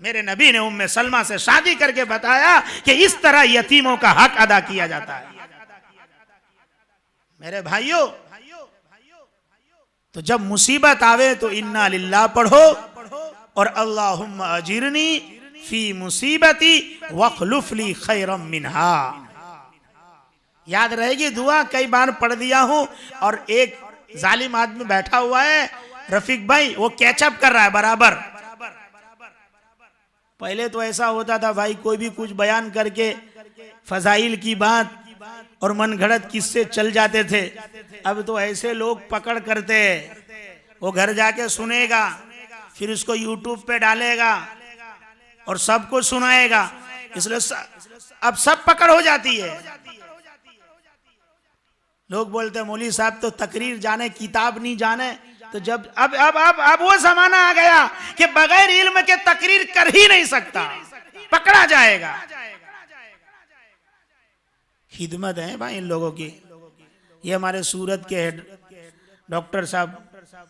मेरे नबी ने उम्मे सलमा से शादी करके बताया कि इस तरह यतीमों का हक अदा किया जाता है। मेरे भाइयों, तो जब मुसीबत आवे तो इन्ना लिल्लाह पढ़ो और अल्लाहुम्मा अजिरनी फी मुसीबती वखलुफ ली खैरम मिनहा। याद रहेगी दुआ, कई बार पढ़ दिया हूं। और एक जालिम आदमी बैठा हुआ है, रफीक भाई, वो कैचअप कर रहा है बराबर। पहले तो ऐसा होता था भाई, कोई भी कुछ बयान करके फजाइल की बात और मनगढ़ंत किस्से चल जाते थे। अब तो ऐसे लोग पकड़ करते, वो घर जाके सुनेगा, फिर उसको यूट्यूब पे डालेगा और सबको सुनाएगा। इसलिए अब सब पकड़ हो जाती है। लोग बोलते हैं मौलवी साहब तो तकरीर जाने, किताब नहीं जाने। तो जब अब वो जमाना आ गया कि बगैर इल्म के तकरीर कर ही नहीं सकता, पकड़ा जाएगा। खिदमत है भाई इन लोगों की। ये हमारे सूरत के डॉक्टर साहब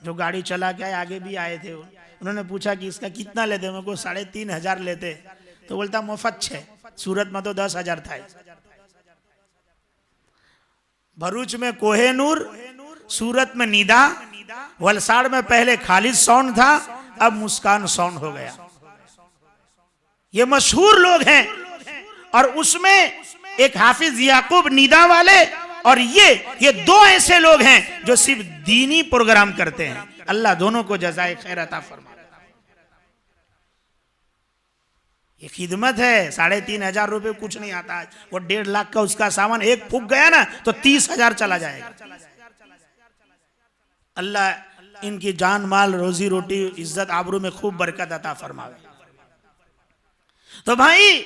जो गाड़ी चला के आए, आगे भी आए थे, उन्होंने पूछा कि इसका कितना लेते? मेरे को 3,500 लेते। तो बोलता मुफ्त 6, सूरत में तो 10,000 था। भरूच में कोहेनूर, सूरत में निदा, वलसाड़ में पहले खालिद साउंड था, अब मुस्कान साउंड हो गया। ये मशहूर लोग हैं। और उसमें एक हाफिज याकूब निदा वाले और ये दो ऐसे लोग हैं जो सिर्फ दीनी प्रोग्राम करते हैं। अल्लाह दोनों को जज़ाए खैर अता फरमाए। ये खिदमत है। 3,500 रुपए कुछ नहीं आता है। वो 1.5 लाख का उसका सामान एक फूक गया ना तो 30,000 चला जाएगा। अल्लाह इनकी जान माल, रोजी रोटी, इज्जत आबरू में खूब बरकत अता फरमावे। तो भाई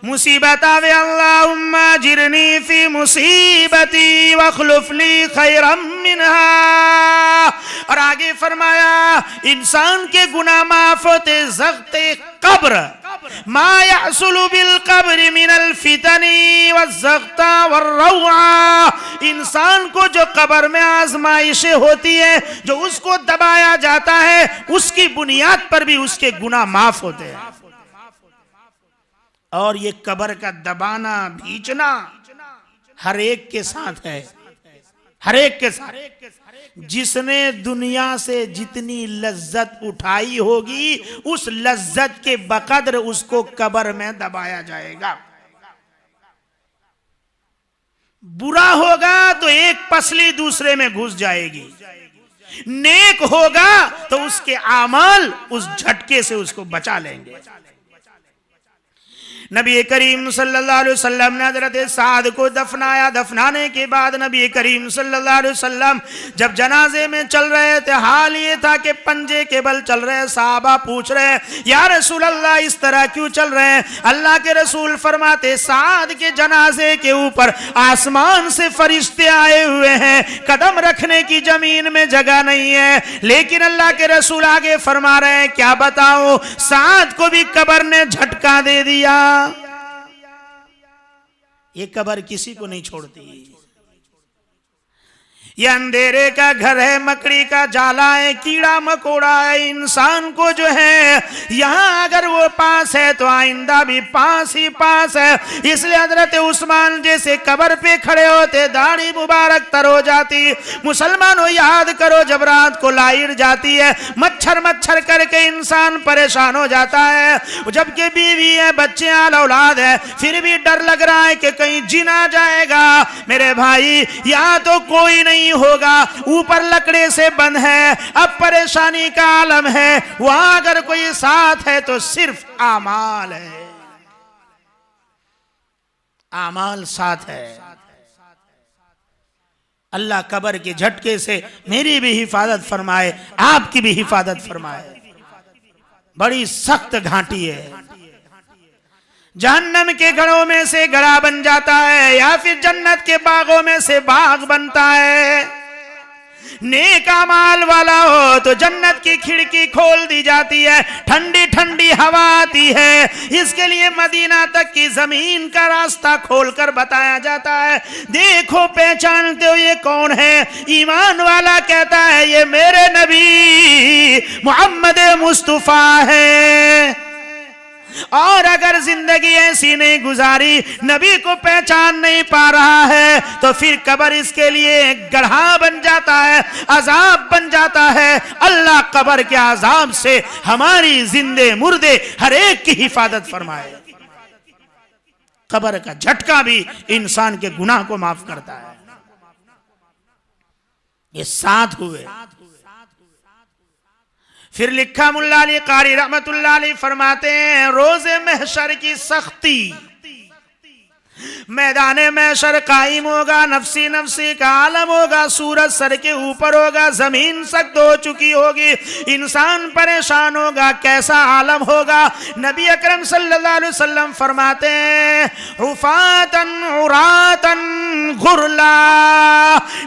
मुसीबत आवे, अल्लाहुम्मा जिरनी फी मुसीबती वखलुफ ली खैरम मिनहा। और आगे फरमाया इंसान के गुनाह माफ होते ज़ग़्ते कब्र, मा यहसुलु बिल कब्र मिनल फितनी वज़ग़्ता वर्रौआ। इंसान को जो कब्र में आजमाइशें होती है, जो उसको दबाया जाता है, उसकी बुनियाद पर भी उसके गुनाह माफ होते हैं। और ये कब्र का दबाना, भींचना हर एक के साथ है, हर एक के साथ। जिसने दुनिया से जितनी लज्जत उठाई होगी, उस लज्जत के बकद्र उसको कब्र में दबाया जाएगा। बुरा होगा तो एक पसली दूसरे में घुस जाएगी, नेक होगा तो उसके आमाल उस झटके से उसको बचा लेंगे। नबी करीम सल्लल्लाहु अलैहि वसल्लम ने हज़रत साद को दफनाया। दफनाने के बाद नबी करीम सल्लल्लाहु अलैहि वसल्लम जब जनाजे में चल रहे थे, हाल ये था कि पंजे के बल चल रहे। साहबा पूछ रहे या रसूल अल्लाह इस तरह क्यों चल रहे हैं? अल्लाह के रसूल फरमाते साद के जनाजे के ऊपर आसमान से फरिश्ते आए हुए हैं, कदम रखने की जमीन में जगह नहीं है। लेकिन अल्लाह के रसूल आगे फरमा रहे हैं, क्या बताओ, साद को भी कब्र ने झटका दे दिया। ये कब्र किसी को नहीं छोड़ती। ये अंधेरे का घर है, मकड़ी का जाला है, कीड़ा मकोड़ा है। इंसान को जो है यहाँ अगर वो पास है तो आइंदा भी पास ही पास है। इसलिए हजरत उस्मान जैसे कब्र पे खड़े होते, दाढ़ी मुबारक तर हो जाती। मुसलमानों याद करो, जब रात को लाइट जाती है, मच्छर मच्छर करके इंसान परेशान हो जाता है। जबकि बीवी है, बच्चे आल औलाद है, फिर भी डर लग रहा है कि कहीं जिन आ जाएगा। मेरे भाई यहाँ तो कोई नहीं होगा, ऊपर लकड़े से बंद है, अब परेशानी का आलम है। वहां अगर कोई साथ है तो सिर्फ आमाल है, आमाल साथ है। अल्लाह कब्र के झटके से मेरी भी हिफाजत फरमाए, आपकी भी हिफाजत फरमाए। बड़ी सख्त घाटी है। जहन्नम के घरों में से घड़ा बन जाता है या फिर जन्नत के बागों में से बाग बनता है। नेक अमाल वाला हो तो जन्नत की खिड़की खोल दी जाती है, ठंडी ठंडी हवा आती है। इसके लिए मदीना तक की जमीन का रास्ता खोलकर बताया जाता है। देखो पहचानते हो ये कौन है? ईमान वाला कहता है ये मेरे नबी मोहम्मद मुस्तफा है। और अगर जिंदगी ऐसी नहीं गुजारी, नबी को पहचान नहीं पा रहा है, तो फिर कब्र इसके लिए गड्ढा बन जाता है, अजाब बन जाता है। अल्लाह कब्र के अजाब से हमारी जिंदे मुर्दे हर एक की हिफाजत फरमाए। कब्र का झटका भी इंसान के गुनाह को माफ करता है। ये 7 हुए। फिर लिखा मुल्ला अली कारी रहमतुल्लाह अलैह फरमाते हैं, रोज़े महशर की सख्ती, मैदाने महशर कायम होगा, नफसी नफसी का आलम होगा, सूरज सर के ऊपर होगा, जमीन सख्त हो चुकी होगी, इंसान परेशान होगा, कैसा आलम होगा। नबी अकरम सल्लल्लाहु अलैहि वसल्लम फरमाते हैं, हुफातन उरातन गुरला,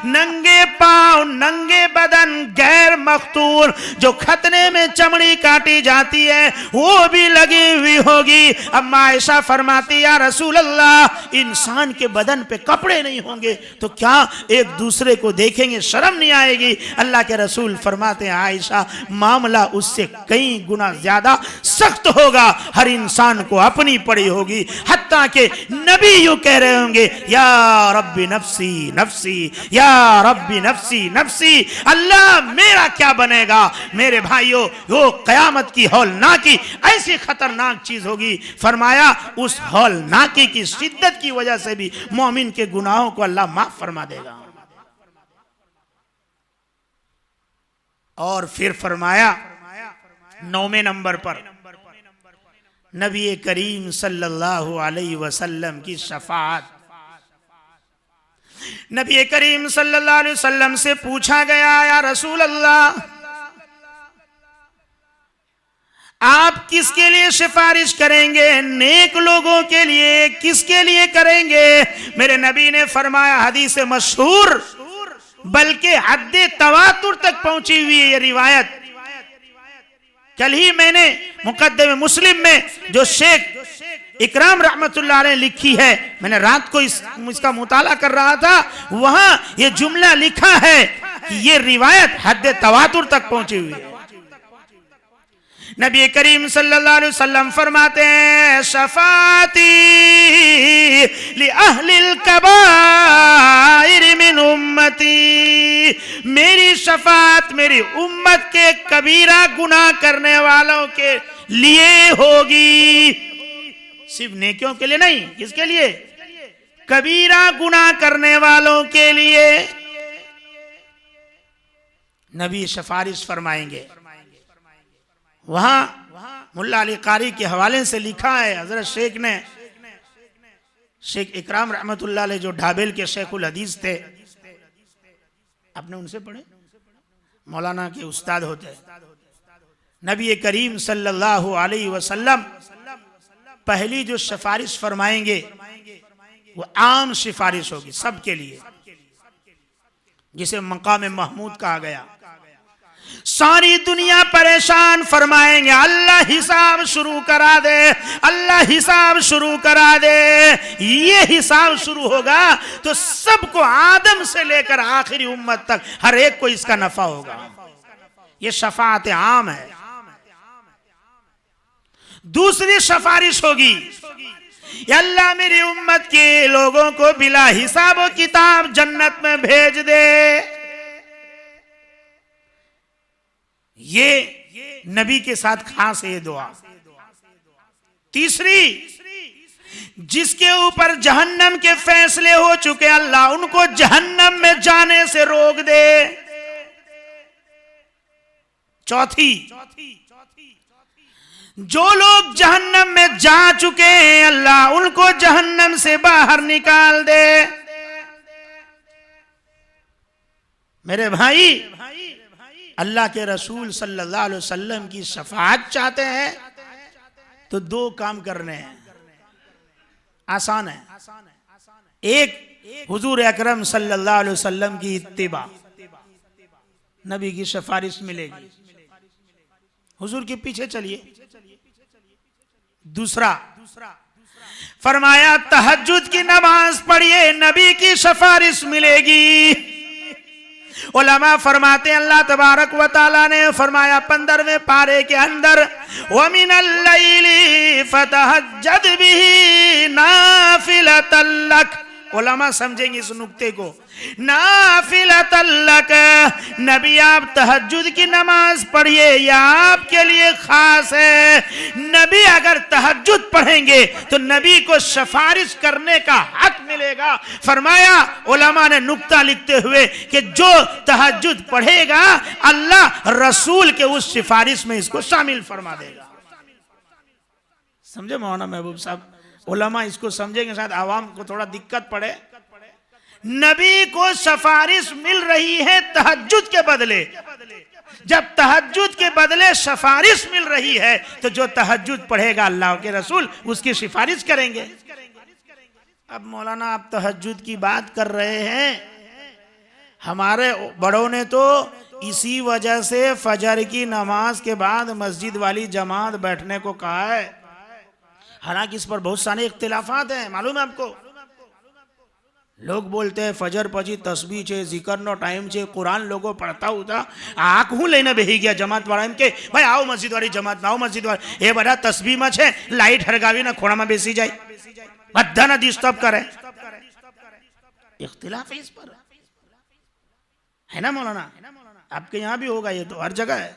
नंगे पांव नंगे बदन, गैर मख्तूर, जो खतने में चमड़ी काटी जाती है वो भी लगी हुई होगी। अम्मा आयशा फरमाती, या रसूल अल्लाह, इंसान के बदन पे कपड़े नहीं होंगे तो क्या एक दूसरे को देखेंगे, शर्म नहीं आएगी? अल्लाह के रसूल फरमाते हैं, आयशा, मामला उससे कई गुना ज्यादा सख्त होगा, हर इंसान को अपनी पड़ी होगी। हत्ता के नबी यूं कह रहे होंगे, या रब्बी नफ्सी नफ्सी, या रब्बी नफ्सी नफ्सी, अल्लाह मेरा क्या बनेगा? मेरे भाइयों, वो कयामत की हौलनाकी ऐसी खतरनाक चीज होगी। फरमाया उस हौलनाकी की शिद्दत की वजह से भी मोमिन के गुनाहों को अल्लाह माफ फरमा देगा। और फिर फरमाया 9वें नंबर पर नबी करीम सल्लल्लाहु अलैहि वसल्लम की शफाअत। नबी करीम सल्लल्लाहु अलैहि वसल्लम से पूछा गया, या रसूल अल्लाह, आप किसके लिए सिफारिश करेंगे? नेक लोगों के लिए, किसके लिए करेंगे? मेरे नबी ने फरमाया, हदीस मशहूर, बल्कि हद्दे तवातुर तक पहुंची हुई है ये रिवायत। कल ही मैंने मुकद्दमे मुस्लिम में जो शेख इकराम रहमतुल्लाह अलैह लिखी है, मैंने रात को इसका मुताला कर रहा था, वहां ये जुमला लिखा है कि ये रिवायत हद्दे तवातुर तक पहुंची हुई है। नबी करीम सल्लल्लाहु अलैहि वसल्लम फरमाते हैं, शफाती लि अहलिल कबाइर मिन उम्मती, मेरी शफात मेरी उम्मत के कबीरा गुनाह करने वालों के लिए होगी। सिर्फ नेकियों के लिए नहीं, किसके लिए? कबीरा गुनाह करने वालों के लिए नबी सिफारिश फरमाएंगे। वहां मुल्ला अली कारी के हवाले से लिखा है, हजरत शेख ने, शेख इकराम रहमतुल्लाह अलैह जो ढाबेल के शेखुल हदीस थे, आपने उनसे पढ़े, मौलाना के उस्ताद होते हैं। नबी करीम सल्लल्लाहु अलैहि वसल्लम पहली जो सिफारिश फरमाएंगे वो आम सिफारिश होगी सबके लिए, जिसे मकाम महमूद कहा गया। सारी दुनिया परेशान, फरमाएंगे अल्लाह हिसाब शुरू करा दे, अल्लाह हिसाब शुरू करा दे। ये हिसाब शुरू होगा तो सबको, आदम से लेकर आखिरी उम्मत तक, हर एक को इसका नफा होगा। ये शफाअत आम है। दूसरी सिफारिश होगी, अल्लाह मेरी उम्मत के लोगों को बिला हिसाब व किताब जन्नत में भेज दे। ये नबी के साथ खास है ये दुआ। तीसरी, जिसके ऊपर जहन्नम के फैसले हो चुके, अल्लाह उनको जहन्नम में जाने से रोक दे। चौथी, जो लोग जहन्नम में जा चुके हैं, अल्लाह उनको जहन्नम से बाहर निकाल दे। मेरे भाई, अल्लाह के रसूल सल्लल्लाहु अलैहि वसल्लम की शफाअत चाहते हैं तो 2 काम करने हैं, आसान है। एक, हुजूर अकरम सल्लल्लाहु अलैहि वसल्लम की इत्तिबा, नबी की सिफारिश मिलेगी, हुजूर के पीछे चलिए। दूसरा, फरमाया तहज्जुद की नमाज पढ़िए, नबी की सिफारिश मिलेगी। उलमा फरमाते हैं, अल्लाह तबारक व तआला ने फरमाया 15वें पारे के अंदर, व मिनल लैली फतहज्जद बिही नाफिलतन लक, उलमा समझेंगे इस नुक्ते को। नाफिलतल्लक, नबी आप तहज्जुद की नमाज पढ़िए, या आपके लिए खास है। नबी अगर तहज्जुद पढ़ेंगे तो नबी को सिफारिश करने का हक मिलेगा। फरमाया उलमा ने नुक्ता लिखते हुए कि जो तहज्जुद पढ़ेगा अल्लाह रसूल के उस सिफारिश में इसको शामिल फरमा देगा। समझे मौलाना महबूब साहब? उलमा इसको समझेंगे, शायद आवाम को थोड़ा दिक्कत पड़े। नबी को सिफारिश मिल रही है तहज्जुद के बदले। जब तहज्जुद के बदले सिफारिश मिल रही है तो जो तहज्जुद पढ़ेगा अल्लाह के रसूल उसकी सिफारिश करेंगे। अब मौलाना आप तहज्जुद की बात कर रहे हैं, हमारे बड़ों ने तो इसी वजह से फजर की नमाज के बाद मस्जिद वाली जमात बैठने को कहा है। हालांकि इस पर बहुत सारे इख्तिलाफात हैं, मालूम है आपको। लोग बोलते हैं फजर પછી તસબીહ છે, जिक्र टाइम છે, कुरान लोगो पढ़ता होता आँख હું લઈને બેહી ગયા જમાત વાળા, એમ કે ભાઈ આવો મસ્જિદ વાળી જમાત માં, આવો મસ્જિદ વાળી, એ બધા તસબીહ માં છે, લાઈટ હરગાવીને ખોણામાં બેસી જાય, બધાને ડિસ્ટર્બ કરે। इख्तिलाफ है इस पर, है ना मौलाना? आपके यहाँ भी होगा, ये तो हर जगह है।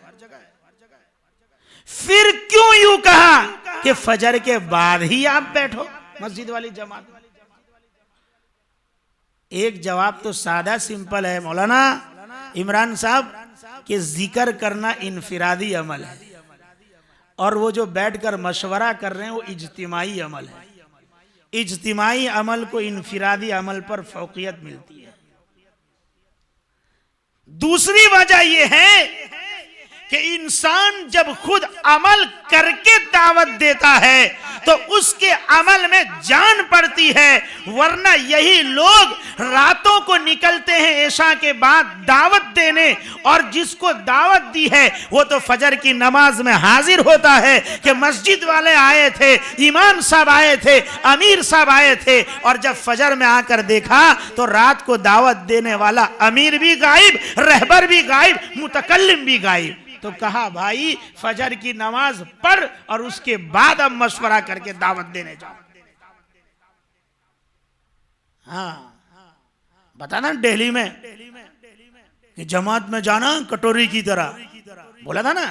फिर क्यों यूं कहा कि फजर के बाद ही आप बैठो मस्जिद वाली जमात? एक जवाब तो सादा सिंपल है मौलाना इमरान साहब, कि जिक्र करना इनफिरादी अमल है और वो जो बैठकर मशवरा कर रहे हैं वो इज्तिमाई अमल है। इज्तिमाई अमल को इनफिरादी अमल पर फौकियत मिलती है। दूसरी वजह यह है कि इंसान जब खुद अमल करके दावत देता है तो उसके अमल में जान पड़ती है। वरना यही लोग रातों को निकलते हैं ऐशा के बाद दावत देने, और जिसको दावत दी है वो तो फजर की नमाज में हाजिर होता है कि मस्जिद वाले आए थे, इमाम साहब आए थे, अमीर साहब आए थे, और जब फजर में आकर देखा तो रात को दावत देने वाला अमीर भी गायब, रहबर भी गायब, मुतकल्लिम भी गायब। तो कहा भाई फजर की नमाज पढ़ और उसके बाद अब मशवरा करके दावत देने जाओ। हाँ, बताना दिल्ली में कि जमात में जाना कटोरी की तरह, बोला था ना,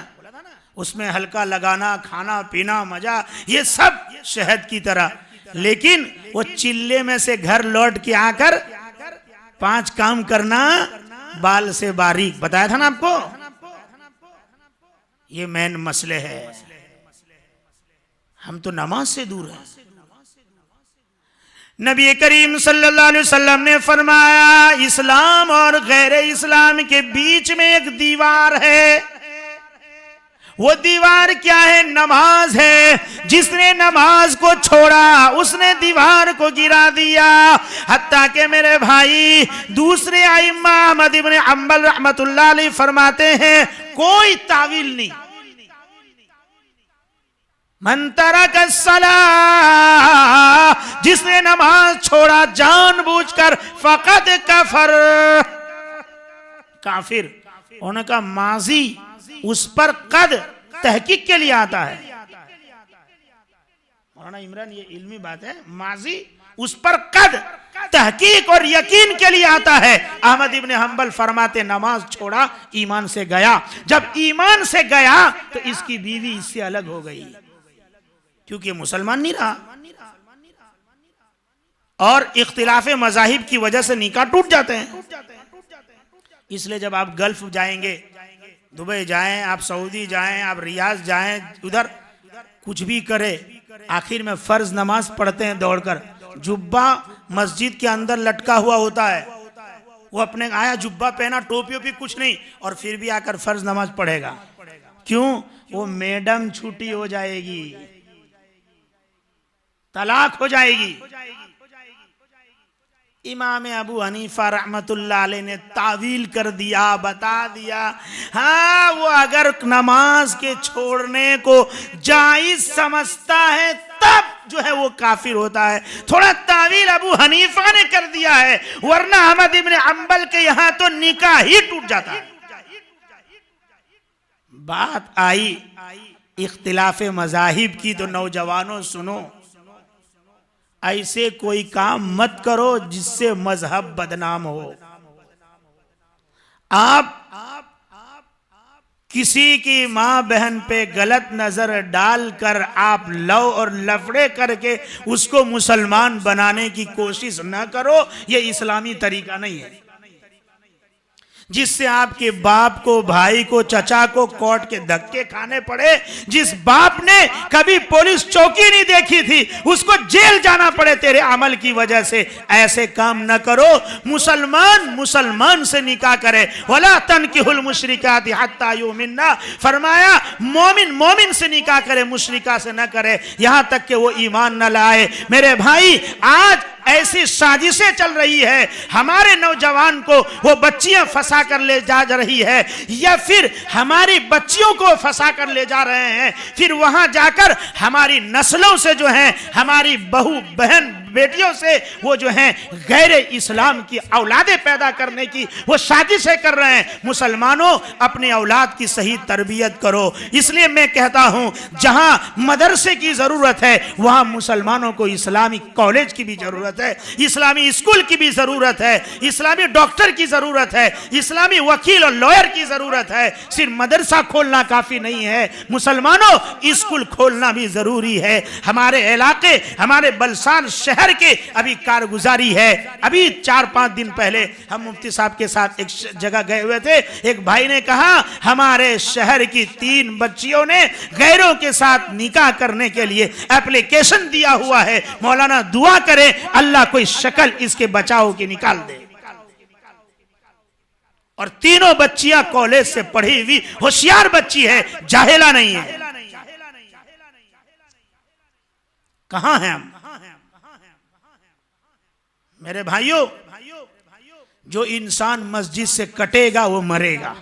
उसमें हल्का लगाना, खाना पीना, मजा, ये सब शहद की तरह। लेकिन वो चिल्ले में से घर लौट के आकर 5 काम करना बाल से बारीक, बताया था ना आपको। ये मेन मसले है, हम तो नमाज से दूर हैं। नबी करीम सल्लल्लाहु अलैहि वसल्लम ने फरमाया इस्लाम और गैर इस्लाम के बीच में एक दीवार है। वो दीवार क्या है? नमाज है। जिसने नमाज को छोड़ा उसने दीवार को गिरा दिया। हत्ता के मेरे भाई दूसरे आइम्मा अहमद इब्न हंबल रहमतुल्लाह अलैह फरमाते हैं कोई तावील नहीं। मन तरक सलाह, जिसने नमाज छोड़ा जानबूझकर, फकत कफर, काफिर होने का माजी उस पर कद तहकीक के लिए आता है। मौलाना इमरान ये इल्मी बात है, माजी उस पर कद तहकीक और यकीन के लिए आता है। अहमद इब्न हंबल फरमाते नमाज छोड़ा ईमान से गया। जब ईमान से गया तो इसकी बीवी इससे अलग हो गई क्योंकि मुसलमान नहीं रहा, और इख्तिलाफ मजाहिब की वजह से निकाह टूट जाते हैं। इसलिए जब आप गल्फ जाएंगे, दुबई जाएं, आप सऊदी जाएं, आप रियाज जाएं, उधर कुछ भी करे, आखिर में फर्ज नमाज पढ़ते हैं दौड़कर। जुब्बा मस्जिद के अंदर लटका हुआ होता है, वो अपने आया जुब्बा पहना, टोपी ओपी कुछ नहीं, और फिर भी आकर फर्ज नमाज पढ़ेगा। क्यों? वो मैडम छुट्टी हो जाएगी, तलाक हो जाएगी। इमाम अबू हनीफा रहमतुल्लाह अलैह ने तावील कर दिया, बता दिया, हाँ वो अगर नमाज के छोड़ने को जायज समझता है तब जो है वो काफिर होता है। थोड़ा तावील अबू हनीफा ने कर दिया है, वरना अहमद इब्न हंबल के यहाँ तो निकाह ही टूट जाता है। बात आई इख्तिलाफ मजाहिब की, तो नौजवानों सुनो, ऐसे कोई काम मत करो जिससे मजहब बदनाम हो। आप किसी की मां बहन पे गलत नजर डालकर आप लव और लफड़े करके उसको मुसलमान बनाने की कोशिश न करो, यह इस्लामी तरीका नहीं है। जिससे आपके बाप को, भाई को, चचा को कोर्ट के धक्के खाने पड़े, जिस बाप ने कभी पुलिस चौकी नहीं देखी थी उसको जेल जाना पड़े तेरे अमल की वजह से, ऐसे काम न करो। मुसलमान मुसलमान से निकाह करे। वला तनकिहुल मुशरिकाति हत्ता युमिन्ना, फरमाया मोमिन मोमिन से निकाह करे, मुशरिका से न करे यहां तक कि वो ईमान न लाए। मेरे भाई, आज ऐसी साजिशें चल रही है, हमारे नौजवान को वो बच्चियां फंसा कर ले जा रही है, या फिर हमारी बच्चियों को फंसा कर ले जा रहे हैं, फिर वहां जाकर हमारी नस्लों से जो है, हमारी बहू बहन बेटियों से वो जो हैं गैर इस्लाम की औलादें पैदा करने की वो साजिशें कर रहे हैं। मुसलमानों, अपनी औलाद की सही तरबियत करो। इसलिए मैं कहता हूं, जहां मदरसे की जरूरत है वहां मुसलमानों को इस्लामी कॉलेज की भी जरूरत है, इस्लामी स्कूल की भी जरूरत है, इस्लामी डॉक्टर की जरूरत है, इस्लामी वकील और लॉयर की जरूरत है। सिर्फ मदरसा खोलना काफी नहीं है, मुसलमानों स्कूल खोलना भी जरूरी है। हमारे इलाके, हमारे बलसान शहर के अभी कारगुजारी है। अभी 4-5 दिन पहले हम मुफ्ती साहब के साथ एक जगह गए हुए थे। एक भाई ने कहा, हमारे शहर की 3 बच्चियों ने गैरों के साथ निकाह करने के लिए एप्लीकेशन दिया हुआ है। मौलाना दुआ करें अल्लाह कोई शक्ल इसके बचाव की निकाल दे। और तीनों बच्चियां कॉलेज से पढ़ी हुई होशियार बच्ची है, जाहिला नहीं है। कहां हैं हम? मेरे भाइयों, जो इंसान मस्जिद से कटेगा वो मरेगा।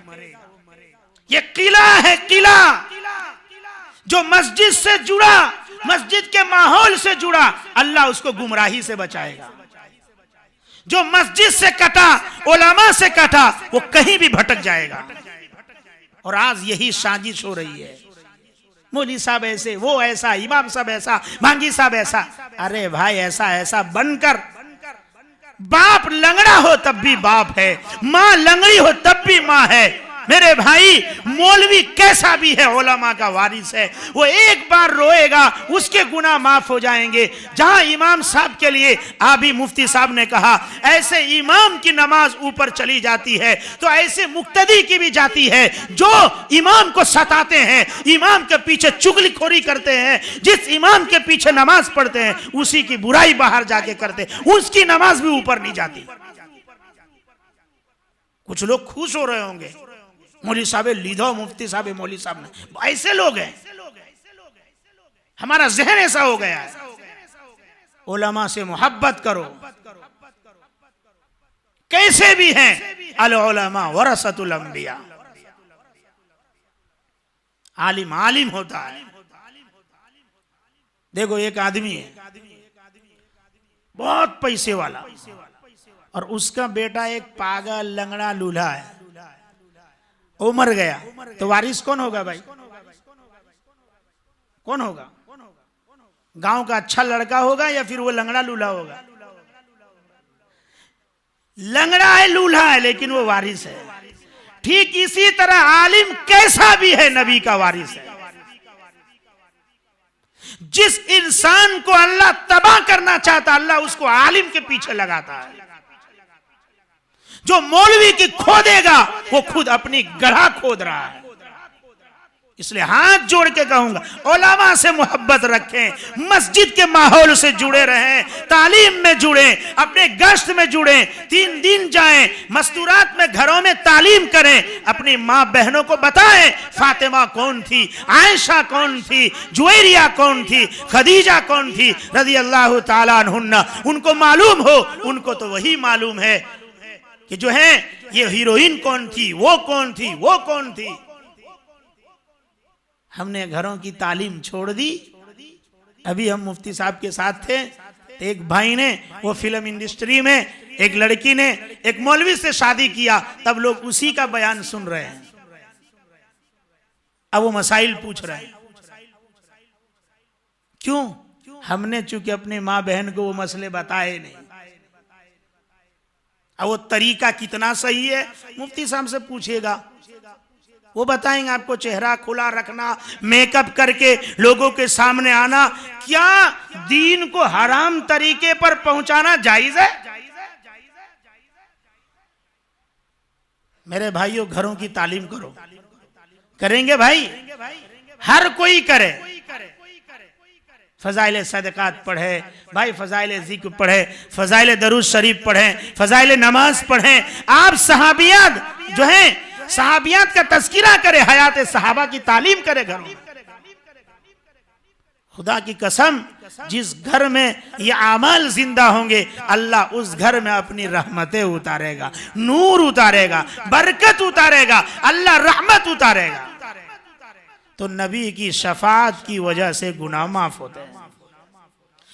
ये किला है, किला जो मस्जिद से जुड़ा, मस्जिद के माहौल से जुड़ा, अल्लाह उसको गुमराही से बचाएगा। जो मस्जिद से कटा, उलमा से कटा, वो कहीं भी भटक जाएगा। और आज यही साजिश हो रही है। मौलवी साहब ऐसे, वो ऐसा, इमाम साहब ऐसा, भांगी साहब ऐसा। अरे भाई, ऐसा ऐसा बनकर बाप लंगड़ा हो तब भी बाप है, मां लंगड़ी हो तब भी मां है। मेरे भाई, मौलवी कैसा भी है उलमा का वारिस है। वो एक बार रोएगा उसके गुनाह माफ हो जाएंगे। जहां इमाम साहब के लिए अभी मुफ्ती साहब ने कहा, ऐसे इमाम की नमाज ऊपर चली जाती है तो ऐसे मुक्तदी की भी जाती है। जो इमाम को सताते हैं, इमाम के पीछे चुगलीखोरी करते हैं, जिस इमाम के पीछे नमाज पढ़ते हैं उसी की बुराई बाहर जाके करते, उसकी नमाज भी ऊपर नहीं जाती। कुछ लोग खुश हो रहे होंगे, मौलवी साहब लीधो, मुफ्ती साहब मौलवी साहब ने, ऐसे लोग हैं। हमारा जहन ऐसा हो गया है। उलमा से मोहब्बत करो, कैसे भी हैं। अल उलमा वरसतुल अंबिया। आलिम आलिम होता है। देखो, एक आदमी है बहुत पैसे वाला, और उसका बेटा एक पागल लंगड़ा लूल्हा है। वो मर गया तो वारिस कौन होगा भाई? कौन होगा? गांव का अच्छा लड़का होगा या फिर वो लंगड़ा लूल्हा होगा? लंगड़ा है, लूल्हा है, लेकिन वो वारिस है। ठीक इसी तरह आलिम कैसा भी है, नबी का वारिस है। जिस इंसान को अल्लाह तबाह करना चाहता, अल्लाह उसको आलिम के पीछे लगाता है। जो मौलवी की खोदेगा वो खुद अपनी गढ़ा खोद रहा है। इसलिए हाथ जोड़ के कहूंगा, उलमा से मोहब्बत रखें, मस्जिद के माहौल से जुड़े रहें, तालीम में जुड़ें, अपने गश्त में जुड़ें, 3 दिन जाएं, मस्तूरात में घरों में तालीम करें, अपनी माँ बहनों को बताएं फातिमा कौन थी, आयशा कौन थी, जुवैरिया कौन थी, खदीजा कौन थी रज़ी अल्लाह ताला अन्हुन्ना। उनको मालूम हो, उनको तो वही मालूम है कि जो है ये हीरोइन कौन थी, वो कौन थी, वो कौन थी। हमने घरों की तालीम छोड़ दी। अभी हम मुफ्ती साहब के साथ थे, एक भाई ने वो फिल्म इंडस्ट्री में एक लड़की ने एक मौलवी से शादी किया, तब लोग उसी का बयान सुन रहे हैं। अब वो मसाइल पूछ रहे हैं, क्यों हमने चूंकि अपनी माँ बहन को वो मसले बताए नहीं। अब वो तरीका कितना सही है मुफ्ती साहब से पूछिएगा, वो बताएंगे आपको। चेहरा खुला रखना, मेकअप करके लोगों के सामने आना, क्या दीन को हराम तरीके पर पहुंचाना जायज है? मेरे भाइयों, घरों की तालीम करो। करेंगे भाई, हर कोई करे। फजाइल सदकात पढ़े भाई, फजाइल जिक्र पढ़े, फजाइल दरूद शरीफ पढ़े, फजाइल नमाज पढ़े। आप सहाबियात जो हैं, सहाबियात का तज़किरा करे, हयात सहाबा की तालीम करे घरों में। खुदा की कसम, जिस घर में ये आमाल जिंदा होंगे, अल्लाह उस घर में अपनी रहमतें उतारेगा, नूर उतारेगा, बरकत उतारेगा, अल्लाह रहमत उतारेगा। तो नबी की शफाअत की वजह से गुनाह माफ होते हैं।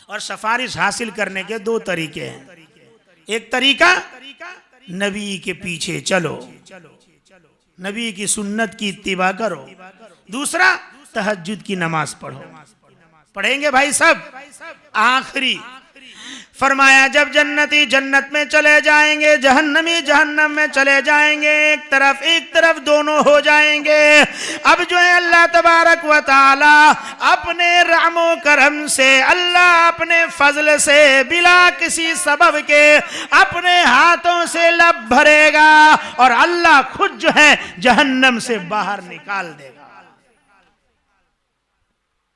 और सिफारिश हासिल करने के दो तरीके हैं। एक तरीका, नबी के पीछे चलो, नबी की सुन्नत की इत्तिबा करो। दूसरा, तहज्जुद की नमाज पढ़ो। पढ़ेंगे भाई सब। आखिरी फरमाया, जब जन्नती जन्नत में चले जाएंगे, जहन्नमी जहन्नम में चले जाएंगे, एक तरफ दोनों हो जाएंगे। अब जो है अल्लाह तबारक व ताला अपने रहमो करम से, अल्लाह अपने फजल से, बिला किसी सबब के अपने हाथों से लब भरेगा और अल्लाह खुद जो है जहन्नम से बाहर निकाल देगा।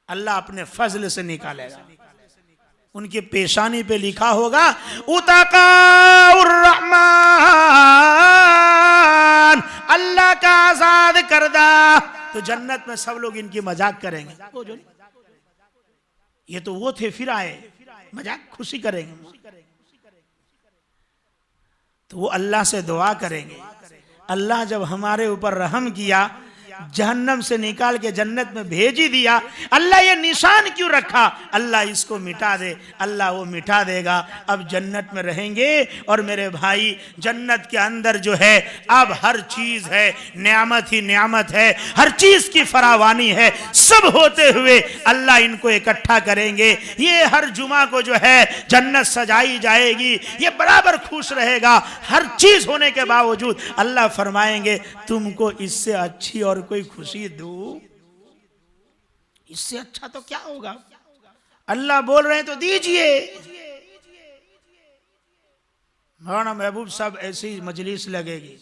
अल्लाह अपने फजल से निकालेगा। उनकी पेशानी पे लिखा होगा, उतकाउर रहमान, अल्लाह का आजाद करदा। तो जन्नत में सब लोग इनकी मजाक करेंगे। ये तो वो थे, फिर आए, मजाक खुशी करेंगे। तो वो अल्लाह से दुआ करेंगे, अल्लाह जब हमारे ऊपर रहम किया, जहन्नम से निकाल के जन्नत में भेज ही दिया, अल्लाह ये निशान क्यों रखा? अल्लाह इसको मिटा दे। अल्लाह वो मिटा देगा। अब जन्नत में रहेंगे। और मेरे भाई, जन्नत के अंदर जो है अब हर चीज है, नियामत ही नियामत है, हर चीज की फरावानी है। सब होते हुए अल्लाह इनको इकट्ठा करेंगे। ये हर जुमा को जो है जन्नत सजाई जाएगी, ये बराबर खुश रहेगा। हर चीज होने के बावजूद अल्लाह फरमाएंगे, तुमको इससे अच्छी और कोई खुशी दूं? इससे अच्छा तो क्या होगा? अल्लाह बोल रहे हैं तो दीजिए। मौलाना महबूब साहब ऐसी मजलिस लगेगी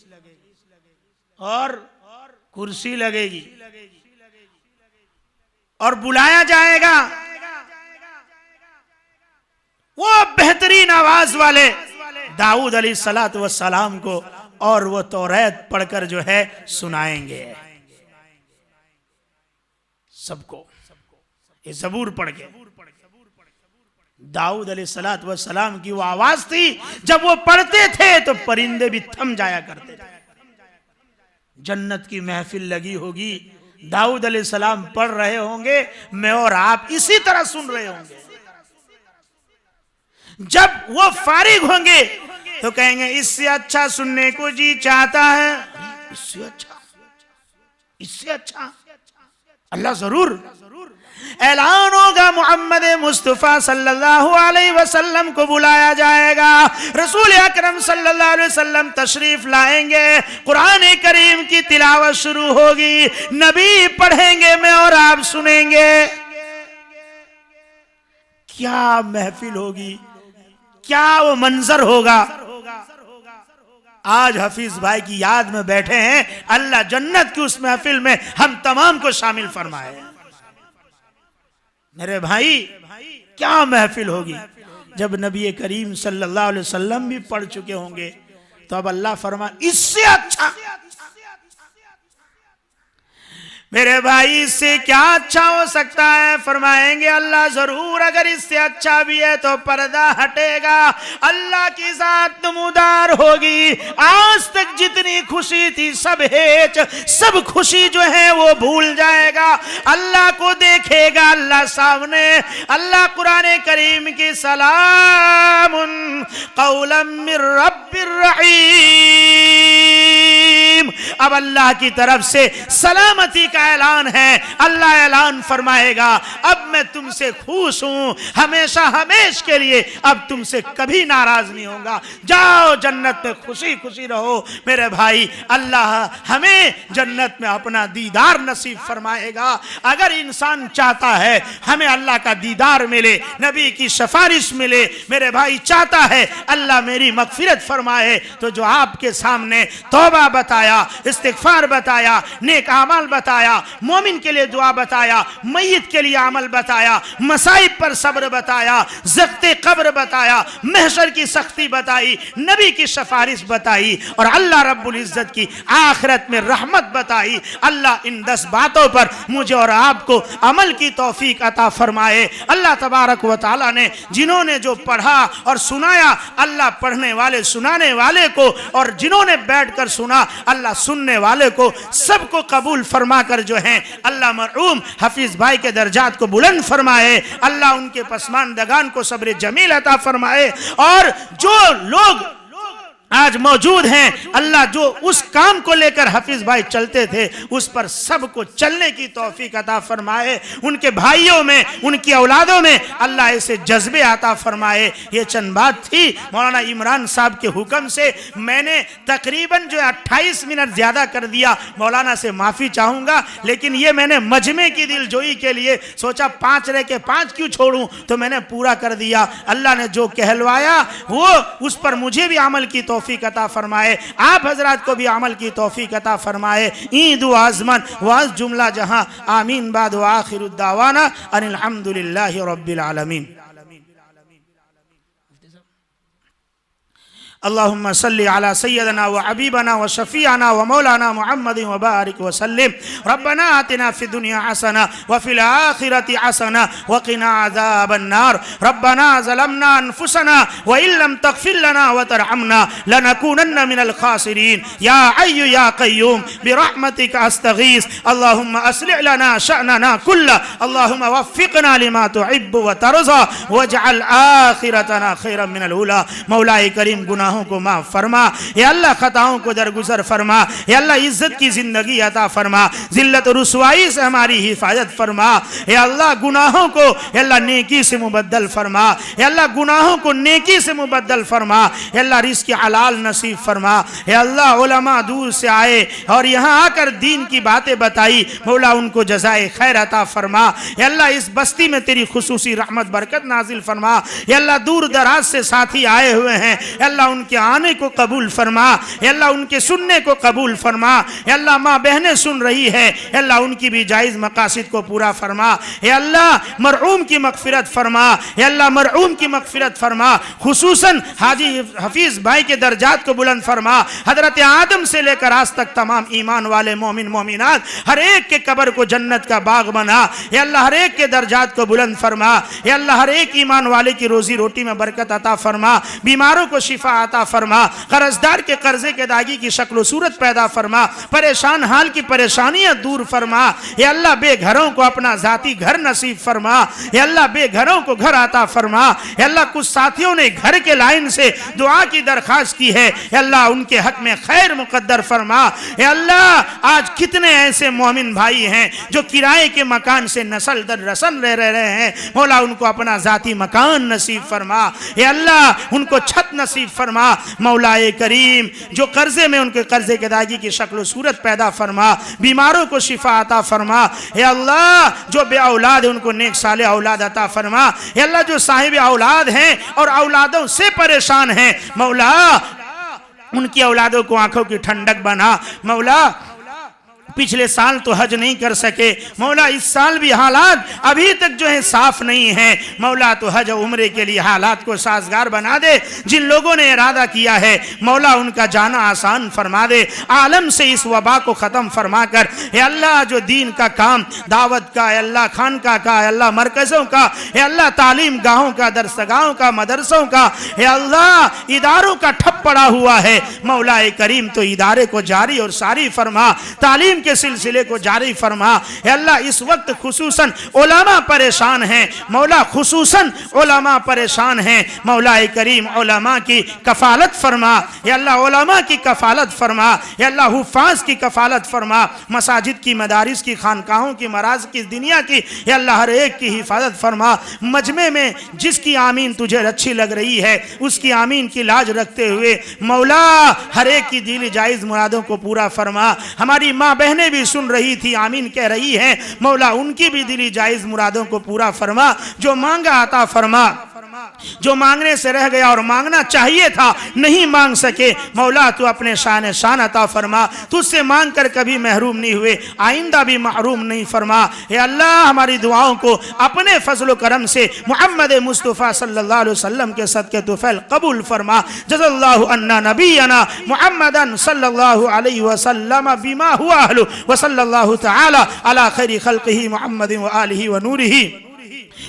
और कुर्सी लगेगी और बुलाया जाएगा वो बेहतरीन आवाज वाले दाऊद अलैहिस्सलातु वस्सलाम को, और वो तौरात पढ़कर जो है सुनाएंगे सबको। ये ज़बूर पढ़ के दाऊद अलैहिस्सलातु वस्सलाम की वो आवाज थी, जब वो पढ़ते थे तो परिंदे भी थम जाया करते थे। जन्नत की महफिल लगी होगी, दाऊद अलैहिस्सलाम पढ़ रहे होंगे, मैं और आप इसी तरह सुन रहे होंगे। जब वो फारिग होंगे तो कहेंगे, इससे अच्छा सुनने को जी चाहता है। इससे अच्छा, इससे अच्छा अल्लाह जरूर। ऐलान होगा, मोहम्मद मुस्तफा सल्लल्लाहु अलैहि वसल्लम को बुलाया जाएगा। रसूल अकरम सल्लल्लाहु अलैहि वसल्लम तशरीफ लाएंगे, कुरान करीम की तिलावत शुरू होगी, नबी पढ़ेंगे, मैं और आप सुनेंगे। क्या महफिल होगी, क्या वो मंजर होगा। आज हफीज भाई की याद में बैठे हैं, अल्लाह जन्नत की उस महफिल में हम तमाम को शामिल फरमाए। मेरे भाई, क्या महफिल होगी जब नबी करीम सल्लल्लाहु अलैहि वसल्लम भी पढ़ चुके होंगे। तो अब अल्लाह फरमाए, इससे अच्छा, मेरे भाई इससे क्या अच्छा हो सकता है? फरमाएंगे अल्लाह जरूर, अगर इससे अच्छा भी है तो पर्दा हटेगा, अल्लाह की जात नमूदार होगी। आज तक जितनी खुशी थी सब हेच, सब खुशी जो है वो भूल जाएगा। अल्लाह को देखेगा अल्लाह सामने। अल्लाह कुरान करीम की सलामुन कौलम मिर रब्बिर रहीम, अब अल्लाह की तरफ से सलामती का ऐलान है। अल्लाह ऐलान फरमाएगा अब मैं तुमसे खुश हूं, हमेशा हमेश के लिए, अब तुमसे कभी नाराज नहीं होगा, जाओ जन्नत में खुशी खुशी रहो। मेरे भाई, अल्लाह हमें जन्नत में अपना दीदार नसीब फरमाएगा। अगर इंसान चाहता है हमें अल्लाह का दीदार मिले, नबी की सिफारिश मिले, मेरे भाई चाहता है अल्लाह मेरी मगफिरत फरमाए, तो जो आपके सामने तौबा बताया, इस्तिगफार बताया, नेक अमाल बताया, मोमिन के लिए दुआ बताया, मय्यत के लिए अमल बताया, मसाइब पर सब्र बताया, ज़ख्ते कब्र बताया, महशर की सख्ती बताई, नबी की सिफारिश बताई और अल्लाह रब्बुल इज्जत की आखिरत में रहमत बताई। अल्लाह इन 10 बातों पर मुझे और आपको अमल की तौफीक अता फरमाए। अल्लाह तबारक व तआला ने जिन्होंने जो पढ़ा और सुनाया, अल्लाह पढ़ने वाले सुनाने वाले को और जिन्होंने बैठकर सुना, अल्लाह सुनने वाले को, सबको कबूल फरमा कर जो है अल्लाह मरहूम हफीज भाई के दर्जात को बुलंद फरमाए। अल्लाह उनके पसमानदगान को सब्र जमील अता फरमाए और जो लोग आज मौजूद हैं, अल्लाह जो उस काम को लेकर हफीज भाई चलते थे उस पर सबको चलने की तौफीक अता फरमाए। उनके भाइयों में, उनकी औलादों में अल्लाह ऐसे जज्बे अता फरमाए। ये चंद बात थी मौलाना इमरान साहब के हुक्म से। मैंने तकरीबन जो 28 मिनट ज्यादा कर दिया, मौलाना से माफी चाहूंगा, लेकिन ये मैंने मजमे की दिलजोई के लिए सोचा 5 रह के 5 क्यों छोड़ूं, तो मैंने पूरा कर दिया। अल्लाह ने जो कहलवाया वो उस पर मुझे भी अमल की तौफीक अता फरमाए, आप हजरात को भी अमल की तौफीक अता फरमाए। ईद आज़मन वाज जुमला जहां आमीन बाद व आखिरु दावाना अनिल हम्दुलिल्लाहि रब्बिल आलमीन। अल्लाहुम्मा सल्ली अला सय्यदना व हबीबना व शफीअना व मौलाना मुहम्मदिन व बारिक व सल्लिम। रब्बना आतिना फिद दुनिया हसना व फिल आखिरति हसना व क़िना अज़ाबन नार। रब्बना ज़लमना अनफुसना व इन लम तग़फिर लना व तरहमना लनकूनन्न मिनल खासिरीन। या हय्यु या क़य्यूम बिरहमतिका अस्तगीस। अल्लाहुम्मा अस्लिह लना शअनना कुल्ला। अल्लाहुम्मा वफ़्फ़िक़ना लिमा तुहिब्बु व तर्ज़ा वजअल आखिरतना खैरन मिनल ऊला। मौलाए करीम गुनाह को माफ फरमा, या अल्लाह खताओं को दरगुजर फरमा, या अल्लाह इज्जत की जिंदगी अता फरमा, जिल्लत और रुसवाई से हमारी हिफाजत फरमा। या अल्लाह गुनाहों को या अल्लाह नेकी से मुबद्दल फरमा, या अल्लाह गुनाहों को नेकी से मुबद्दल फरमा। या अल्लाह रिज़्क़ हलाल नसीब फरमा। या अल्लाह उलमा दूर से आए और यहाँ आकर दीन की बातें बताई, मौला उनको जज़ाए खैर अता फरमा। या अल्लाह इस बस्ती में तेरी खुसूसी रहमत बरकत नाजिल फरमा। या अल्लाह दूर दराज से साथी आए हुए हैं, या अल्लाह उनके आने को कबूल फरमा। या अल्लाह उनके सुनने को कबूल फरमा। या अल्लाह माँ बहनें सुन रही है, या अल्लाह उनकी भी जायज़ मकासिद को पूरा फरमा। या अल्लाह मरहूम की मगफिरत फरमा। या अल्लाह मरहूम की मगफिरत फरमा। खुसूसन हाजी हफीज भाई के दर्जात को बुलंद फरमा। हजरत आदम से लेकर आज तक तमाम ईमान वाले मोमिन मोमिनात हर एक के कब्र को जन्नत का बाग बना। या अल्लाह हर एक के दर्जात को बुलंद फरमा। या अल्लाह हर एक ईमान वाले की रोजी रोटी में बरकत अता फरमा। बीमारों को शिफा अता फरमा। कर्जदार के कर्जे के दागी की शक्ल सूरत पैदा फरमा। परेशान हाल की परेशानियां दूर फरमा। या अल्लाह बेघरों को अपना जाती घर नसीब फरमा। या अल्लाह बेघरों को घर अता फरमा। या अल्लाह कुछ साथियों ने घर के लाइन से दुआ की दरखास्त की है, या अल्लाह उनके हक में खैर मुकद्दर फरमा। या अल्लाह आज कितने ऐसे मोमिन भाई हैं जो किराए के मकान से नस्ल दर रसन रह रहे हैं, मौला उनको अपना जाती मकान नसीब फरमा। या अल्लाह उनको छत नसीब फरमा। मौलाए करीम जो कर्जे में उनके कर्जे के दागी की शक्ल सूरत पैदा फरमा। बीमारों को शिफा अता फरमा। या अल्लाह जो बे औलाद है उनको नेक साले औलाद अता फरमा। या अल्लाह जो साहिब औलाद हैं और औलादों से परेशान हैं, मौला उनकी औलादों को आंखों की ठंडक बना। मौला पिछले साल तो हज नहीं कर सके, मौला इस साल भी हालात अभी तक जो है साफ नहीं है, मौला तो हज उम्रे के लिए हालात को साजगार बना दे। जिन लोगों ने इरादा किया है मौला उनका जाना आसान फरमा दे। आलम से इस वबा को ख़त्म फरमा कर या अल्लाह जो दीन का काम दावत का, या अल्लाह खानका का, या अल्लाह मरकज़ों का, या अल्लाह तालीम गाहों का, दरसगाहों का, मदरसों का, या अल्लाह इदारों का ठप पड़ा हुआ है, मौला करीम तो इदारे को जारी और सारी फरमा। तालीम के सिलसिले को जारी फरमा। हे अल्लाह इस वक्त खुसूसन उलमा परेशान हैं मौला, खुसूसन उलमा परेशान हैं मौला करीम, उलमा की कफालत फरमा। हे अल्लाह उलमा की कफालत फरमा। हे अल्लाह हुफ़ाज की कफालत फरमा। मसाजिद की, मदारिस की, खानकाहों की, मराज की, दुनिया की, हे अल्लाह हर एक की हिफाजत फरमा। मजमे में जिसकी आमीन तुझे अच्छी लग रही है उसकी आमीन की लाज रखते हुए मौला हर एक की दिली जायज़ मुरादों को पूरा फरमा। हमारी माँ बहनें भी सुन रही थी, आमीन कह रही हैं मौला, उनकी भी दिली जायज़ मुरादों को पूरा फरमा। जो मांगा अता फरमा, जो मांगने से रह गया और मांगना चाहिए था नहीं मांग सके मौला तू अपने शान शान अता फरमा। तुझसे मांग कर कभी महरूम नहीं हुए, आइंदा भी महरूम नहीं फरमा। हे अल्लाह हमारी दुआओं को अपने फजल करम से मुहम्मद मुस्तफ़ा सल्लल्लाहु अलैहि वसल्लम के सदक़े तुफ़ैल कबूल फरमा। जज़ल्लाहु अन्ना नबीना मुहम्मदन सल्लल्लाहु अलैहि वसल्लम बिमा हुआ अहलु व सल्लल्लाहु तआला अला खैरि खल्क़िही मुहम्मदिन व आलिही व नूरिही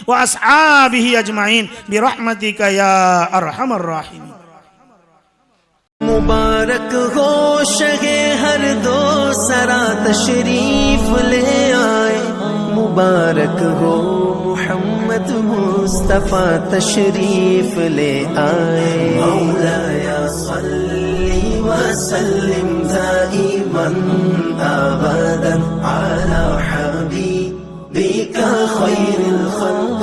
व अस्हाबिही अजमाइन बिरहमतिका या अरहमर राहिमीन। मुबारक हो शगे हर दो सरा तशरीफ ले आए, मुबारक हो मुहम्मद मुस्तफा तशरीफ ले आए। मौलाया सल्ली व सल्लिम दाइमन अबदन अला हबीबिका खैरिल खल्क़